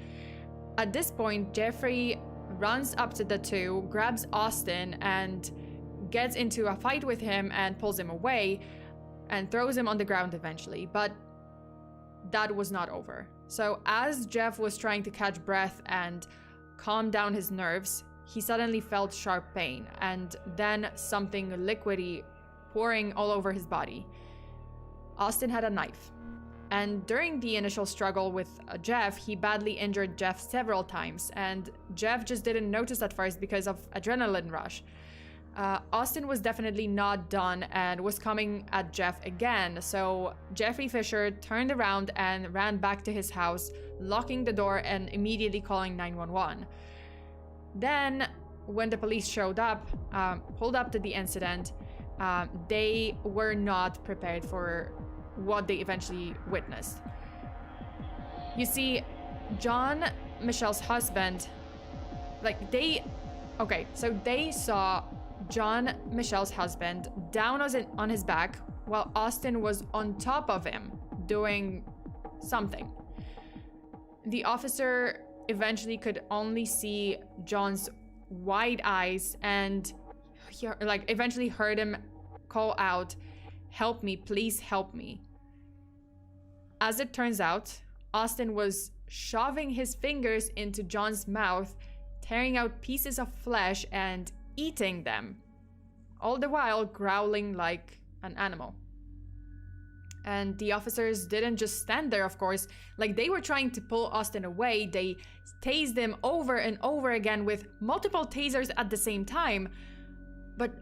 At this point, Jeffrey runs up to the two, grabs Austin, and gets into a fight with him and pulls him away and throws him on the ground eventually. But that was not over. So as Jeff was trying to catch breath and calm down his nerves, he suddenly felt sharp pain and then something liquidy pouring all over his body. Austin had a knife. And during the initial struggle with Jeff, he badly injured Jeff several times, and Jeff just didn't notice at first because of adrenaline rush. Austin was definitely not done and was coming at Jeff again, so Jeffrey Fisher turned around and ran back to his house, locking the door and immediately calling 911. Then, when the police showed up, pulled up to the incident, they were not prepared for what they eventually witnessed. You see, John, Michelle's husband, they saw John, Michelle's husband, down on his back while Austin was on top of him doing something. The officer eventually could only see John's wide eyes and eventually heard him call out, "Help me, please help me." As it turns out, Austin was shoving his fingers into John's mouth, tearing out pieces of flesh and eating them, all the while growling like an animal. And the officers didn't just stand there, of course. Like, they were trying to pull Austin away. They tased him over and over again with multiple tasers at the same time. But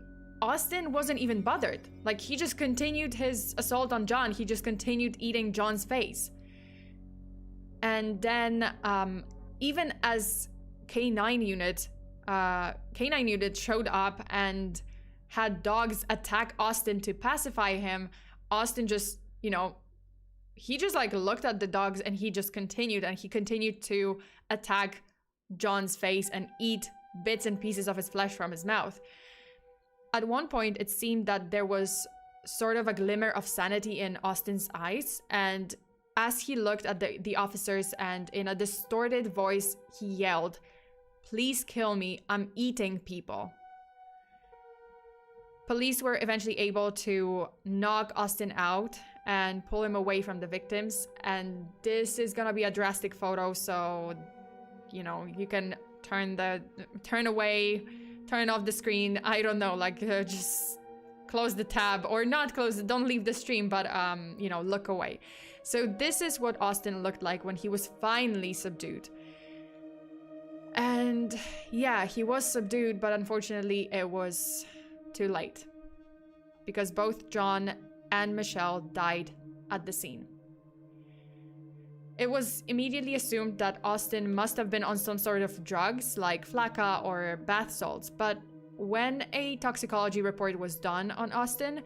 Austin wasn't even bothered. Like, he just continued his assault on John. He just continued eating John's face. And then, even as canine unit showed up and had dogs attack Austin to pacify him, Austin just, he just like looked at the dogs and he just continued, and he continued to attack John's face and eat bits and pieces of his flesh from his mouth. At one point, it seemed that there was sort of a glimmer of sanity in Austin's eyes, and as he looked at the officers and in a distorted voice, he yelled, "Please kill me, I'm eating people." Police were eventually able to knock Austin out and pull him away from the victims, and this is gonna be a drastic photo, so you can turn away, turn off the screen, I don't know, like just close the tab, or not close it, don't leave the stream, but look away. So this is what Austin looked like when he was finally subdued. And yeah, he was subdued, but unfortunately it was too late, because both John and Michelle died at the scene. It was immediately assumed that Austin must have been on some sort of drugs like flakka or bath salts, but when a toxicology report was done on Austin,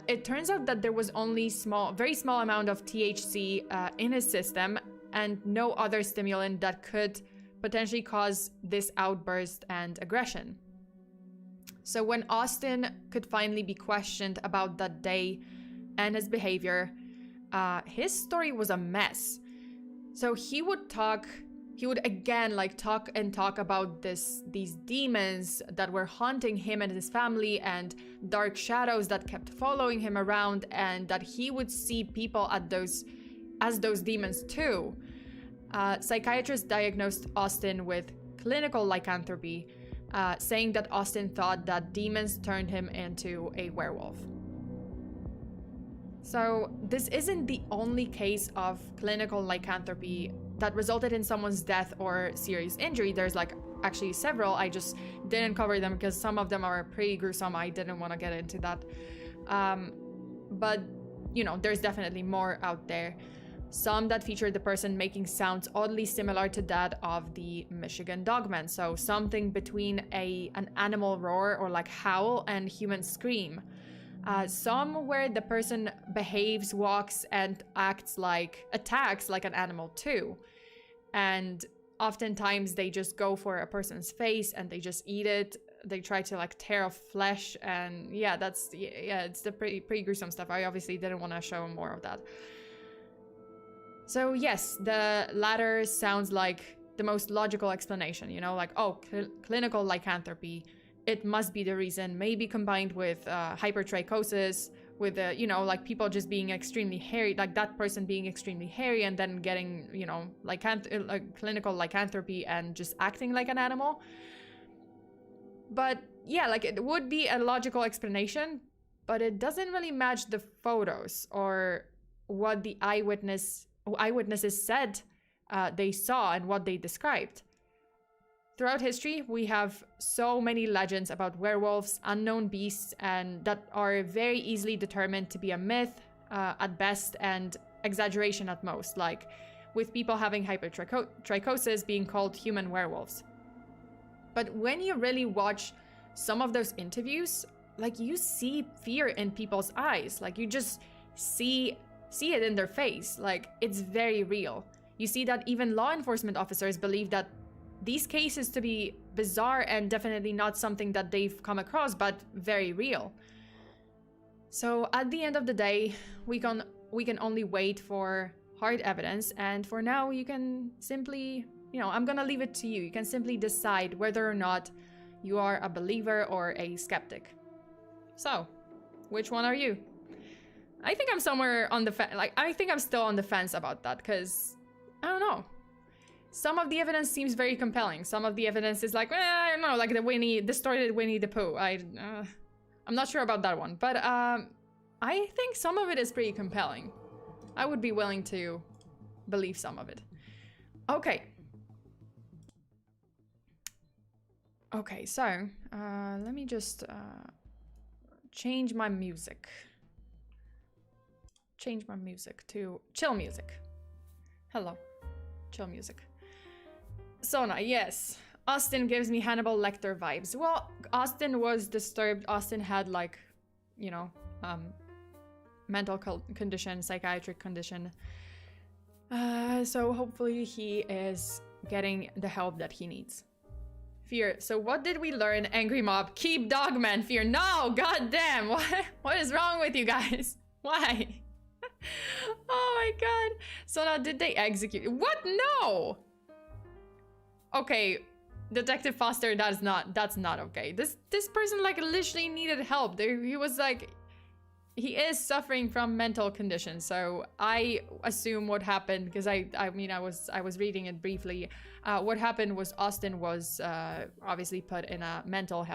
it turns out that there was only very small amount of THC in his system and no other stimulant that could potentially cause this outburst and aggression. So when Austin could finally be questioned about that day and his behavior, his story was a mess. So he would again talk about these demons that were haunting him and his family, and dark shadows that kept following him around, and that he would see people as those demons too. Psychiatrists diagnosed Austin with clinical lycanthropy, saying that Austin thought that demons turned him into a werewolf. So this isn't the only case of clinical lycanthropy that resulted in someone's death or serious injury. There's actually several. I just didn't cover them because some of them are pretty gruesome. I didn't want to get into that. But there's definitely more out there. Some that feature the person making sounds oddly similar to that of the Michigan Dogman. So something between an animal roar or howl and human scream. Some where the person behaves, walks, and attacks like an animal too. And oftentimes they just go for a person's face and they just eat it. They try to tear off flesh, and it's the pretty gruesome stuff. I obviously didn't want to show more of that. So yes, the latter sounds like the most logical explanation, clinical lycanthropy. It must be the reason, maybe combined with hypertrichosis, with people just being extremely hairy, like that person being extremely hairy and then getting, clinical lycanthropy and just acting like an animal. But yeah, it would be a logical explanation, but it doesn't really match the photos or what the eyewitnesses said they saw and what they described. Throughout history, we have so many legends about werewolves, unknown beasts, and that are very easily determined to be a myth at best and exaggeration at most, like with people having hypertrichosis being called human werewolves. But when you really watch some of those interviews, you see fear in people's eyes, you just see it in their face, it's very real. You see that even law enforcement officers believe that these cases to be bizarre and definitely not something that they've come across, but very real. So at the end of the day, we can only wait for hard evidence, and for now you can simply, I'm gonna leave it to you. You can simply decide whether or not you are a believer or a skeptic. So, which one are you? I think I'm somewhere on the fence. I think I'm still on the fence about that, because I don't know. Some of the evidence seems very compelling. Some of the evidence is I don't know, the distorted Winnie the Pooh. I'm not sure about that one, but I think some of it is pretty compelling. I would be willing to believe some of it. Okay. Okay, so let me just change my music. Change my music to chill music. Hello, chill music. Sona, yes. Austin gives me Hannibal Lecter vibes. Well, Austin was disturbed. Austin had like, you know, mental condition, psychiatric condition. So hopefully he is getting the help that he needs. Fear. So what did we learn? Angry mob. Keep Dogman. Fear. No, goddamn. What is wrong with you guys? Why? Oh my god. So now did they execute? What? No. Okay. Detective Foster, that's not okay. This person like literally needed help. He was like, he is suffering from mental conditions. So I assume what happened, because I was reading it briefly. What happened was Austin was obviously put in a mental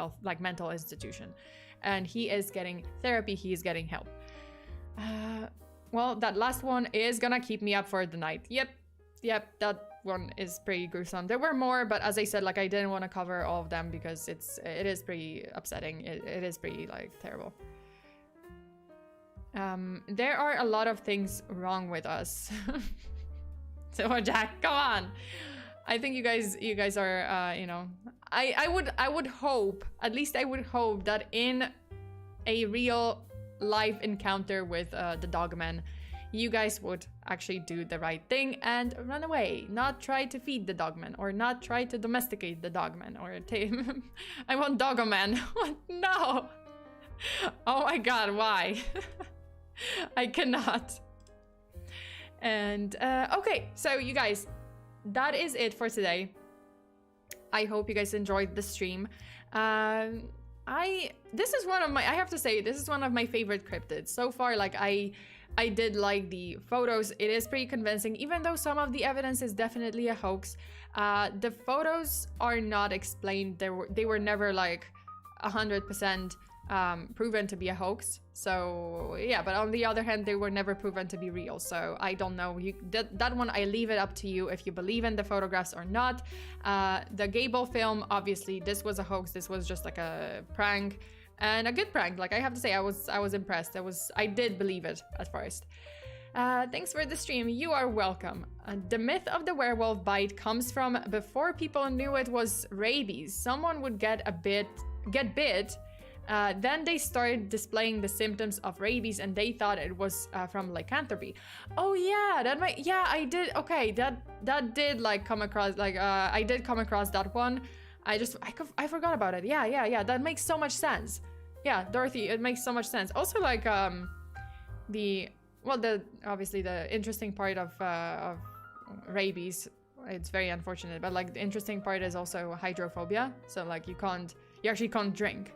institution, and he is getting therapy. He is getting help. Well, that last one is gonna keep me up for the night. Yep, that one is pretty gruesome. There were more, but as I said, like, I didn't want to cover all of them because it is pretty upsetting. It is pretty like terrible. There are a lot of things wrong with us. So Jack, come on. I think you guys are you know, I would hope, at least I would hope that in a real life encounter with the Dogmen, you guys would actually do the right thing and run away, not try to feed the Dogmen, or not try to domesticate the Dogmen, or tame. I want Dogman. What? No. Oh my god, why? I cannot. And okay, so you guys, that is it for today. I hope you guys enjoyed the stream. This is one of my, I have to say, this is one of my favorite cryptids so far. Like, I did like the photos. It is pretty convincing, even though some of the evidence is definitely a hoax. The photos are not explained. They were never like 100% proven to be a hoax. So yeah, but on the other hand, they were never proven to be real. So I don't know. That one, I leave it up to you if you believe in the photographs or not. The Gable film, obviously, this was a hoax. This was just like a prank. And a good prank. Like, I have to say, I was impressed. I did believe it at first. Thanks for the stream. You are welcome. The myth of the werewolf bite comes from before people knew it was rabies. Someone would get bit. Then they started displaying the symptoms of rabies, and they thought it was from lycanthropy. Oh yeah, I did. Okay, that did like come across. Like, I did come across that one. I forgot about it. Yeah. That makes so much sense. Yeah, Dorothy, it makes so much sense. Also, like, obviously the interesting part of rabies, it's very unfortunate, but like the interesting part is also hydrophobia. So like you actually can't drink.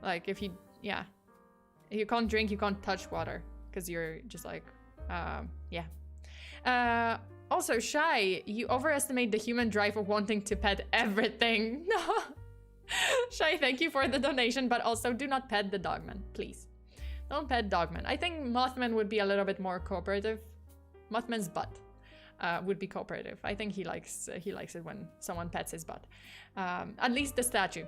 Like if you can't drink, you can't touch water because you're just like, yeah. Also, Shy, you overestimate the human drive of wanting to pet everything. No. Shy, thank you for the donation, but also do not pet the Dogman, please. Don't pet Dogman. I think Mothman would be a little bit more cooperative. Mothman's butt would be cooperative. I think he likes it when someone pets his butt. At least the statue.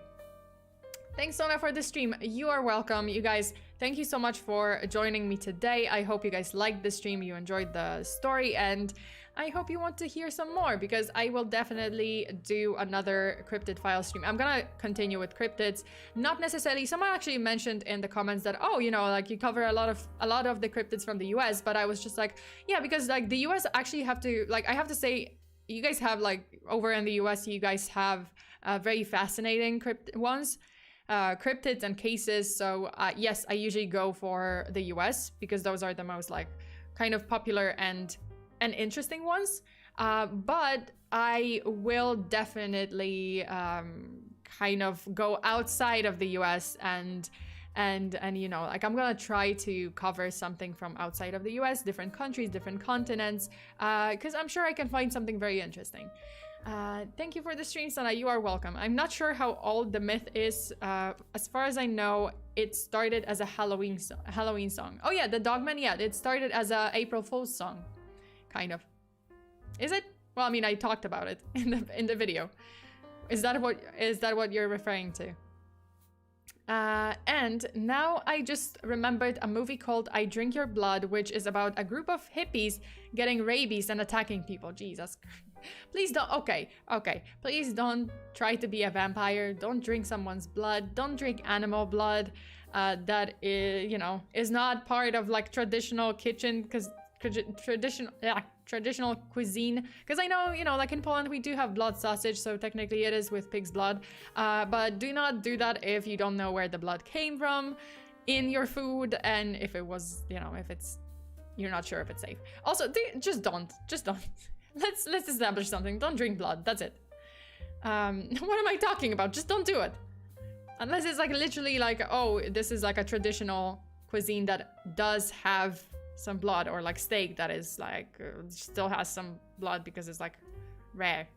Thanks, Sona, for the stream. You are welcome. You guys, thank you so much for joining me today. I hope you guys liked the stream, you enjoyed the story, and I hope you want to hear some more, because I will definitely do another cryptid file stream. I'm gonna continue with cryptids. Not necessarily, someone actually mentioned in the comments that, oh, you know, like you cover a lot of the cryptids from the US, but I was just like, yeah, because like the US actually have to, like, I have to say, you guys have like, over in the US, you guys have very fascinating cryptids and cases. So yes, I usually go for the US because those are the most like kind of popular and interesting ones, but I will definitely kind of go outside of the US and you know, like I'm gonna try to cover something from outside of the US, different countries, different continents, because I'm sure I can find something very interesting. Thank you for the stream, Sana. You are welcome. I'm not sure how old the myth is. As far as I know, it started as a Halloween song. Oh yeah, the Dogman. Yeah, it started as a April Fool's song, kind of. Is it? Well, I mean, I talked about it in the video. Is that what you're referring to? And now I just remembered a movie called I Drink Your Blood, which is about a group of hippies getting rabies and attacking people. Jesus. Please don't. Okay, okay. Please don't try to be a vampire. Don't drink someone's blood. Don't drink animal blood. That is, you know, is not part of like traditional kitchen, because traditional cuisine. Because I know, you know, like in Poland we do have blood sausage, so technically it is with pig's blood. But do not do that if you don't know where the blood came from in your food, and if it was, you know, if it's, you're not sure if it's safe. Also, just don't. Let's establish something. Don't drink blood. That's it. What am I talking about? Just don't do it. Unless it's like literally like, oh, this is like a traditional cuisine that does have some blood, or like steak that is like still has some blood because it's like rare.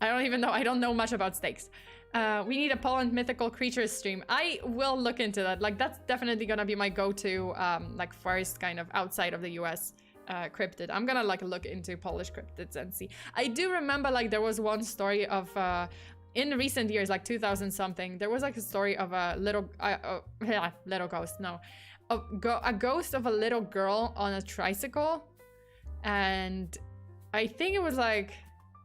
I don't even know. I don't know much about steaks. We need a Poland mythical creatures stream. I will look into that. Like that's definitely gonna be my go-to like first kind of outside of the US cryptid. I'm gonna like look into Polish cryptids and see. I do remember like there was one story of in recent years, like 2000 something, there was like a story of a little little ghost. No, a ghost of a little girl on a tricycle, and I think it was like,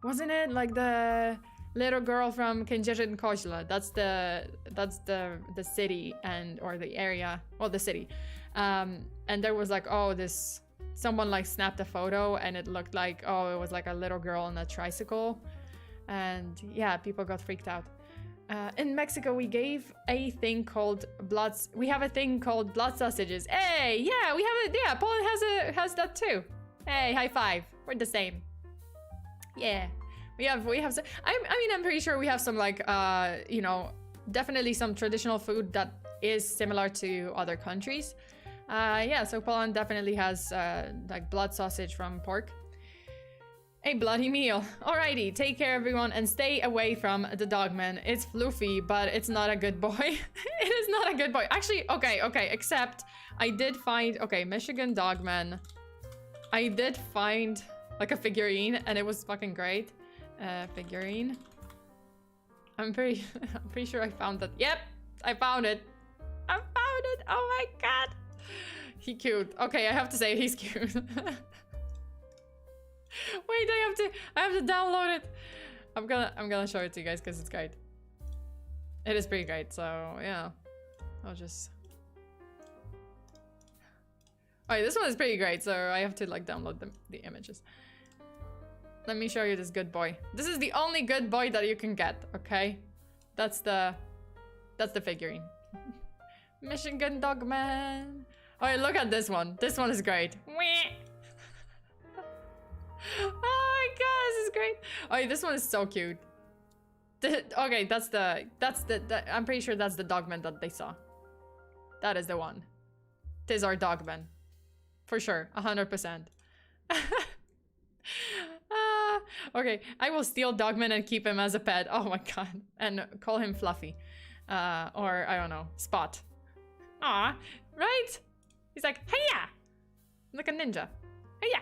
wasn't it like the little girl from Kędzierzyn Koźle? That's the city, and or the area, well, the city. And there was like, oh, this someone like snapped a photo, and it looked like, oh, it was like a little girl on a tricycle, and yeah, people got freaked out. In Mexico, we gave a thing called we have a thing called blood sausages. Hey, yeah, we have it. Yeah, Poland has that too. Hey, high five. We're the same. Yeah. We have some, I mean, I'm pretty sure we have some like, you know, definitely some traditional food that is similar to other countries. Yeah, so Poland definitely has like blood sausage from pork. A bloody meal. Alrighty, take care everyone, and stay away from the Dogman. It's floofy, but it's not a good boy. It is not a good boy. Actually, okay, except I did find, okay, Michigan Dogman. I did find like a figurine, and it was fucking great. Figurine. I'm pretty sure I found that. Yep, I found it. I found it. Oh my god. He cute. Okay, I have to say he's cute. Wait, I have to download it. I'm gonna show it to you guys because it's great. It is pretty great, so yeah. I'll just. Alright, this one is pretty great, so I have to like download the images. Let me show you this good boy. This is the only good boy that you can get, okay? That's the figurine. Michigan Dogman. Alright, look at this one. This one is great. Oh my god, this is great. Alright, this one is so cute. Okay, that's the I'm pretty sure that's the Dogman that they saw. That is the one. Tis our Dogman. For sure, 100%. Okay, I will steal Dogman and keep him as a pet. Oh my god. And call him Fluffy. Or, I don't know, Spot. Aw, right? He's like, hey-ya! Like a ninja. Hey-ya!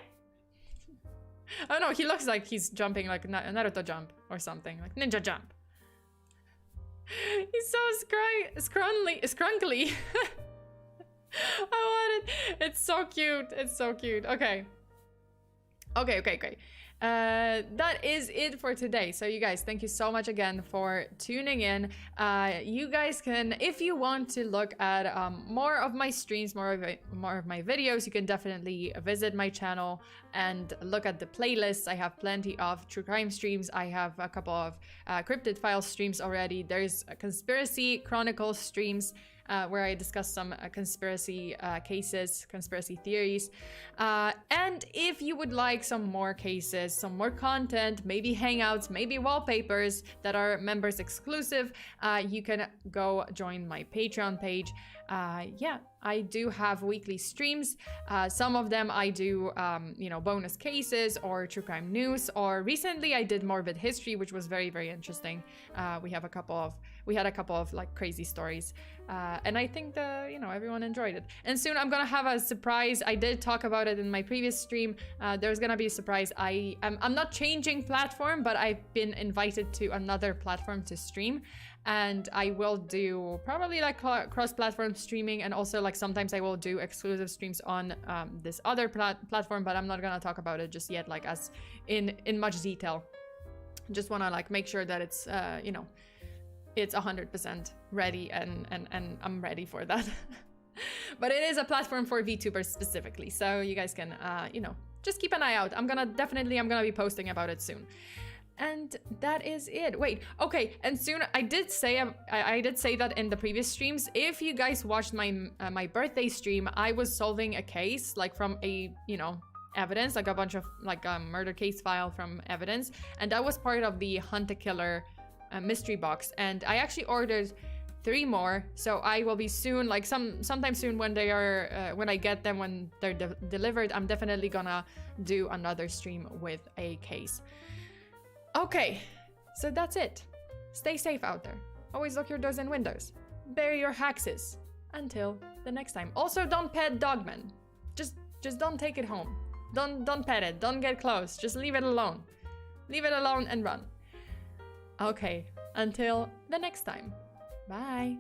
Oh no, he looks like he's jumping like Naruto jump or something. Like ninja jump. He's so scrunkly. I want it. It's so cute. It's so cute. Okay. Okay. That is it for today. So you guys, thank you so much again for tuning in. You guys can, if you want to look at more of my streams, more of my videos, you can definitely visit my channel and look at the playlists. I have plenty of true crime streams. I have a couple of Cryptid Files streams already. There's Conspiracy Chronicles streams, where I discuss some conspiracy cases, conspiracy theories. And if you would like some more cases, some more content, maybe hangouts, maybe wallpapers that are members exclusive, you can go join my Patreon page. Yeah, I do have weekly streams. Some of them I do, you know, bonus cases or true crime news, or recently I did morbid history, which was very, very interesting. We had a couple of like crazy stories. And I think you know, everyone enjoyed it. And soon I'm gonna have a surprise. I did talk about it in my previous stream. There's gonna be a surprise. I'm not changing platform, but I've been invited to another platform to stream. and I will do probably like cross-platform streaming, and also like sometimes I will do exclusive streams on this other platform, but I'm not gonna talk about it just yet, like as in much detail. Just want to like make sure that it's you know, it's 100% ready, and I'm ready for that. But it is a platform for VTubers specifically, so you guys can you know, just keep an eye out. I'm gonna be posting about it soon. And that is it. Wait, okay, and soon I did say that in the previous streams. If you guys watched my my birthday stream, I was solving a case like from a, you know, evidence, like a bunch of like a murder case file from evidence, and that was part of the Hunt a Killer mystery box. And I actually ordered 3 more, so I will be soon, like sometime soon when they are when I get them, when they're delivered, I'm definitely gonna do another stream with a case. Okay, so that's it. Stay safe out there. Always lock your doors and windows. Bury your haxes. Until the next time. Also, don't pet Dogman. Just don't take it home. Don't pet it. Don't get close. Just leave it alone. Leave it alone and run. Okay, until the next time. Bye.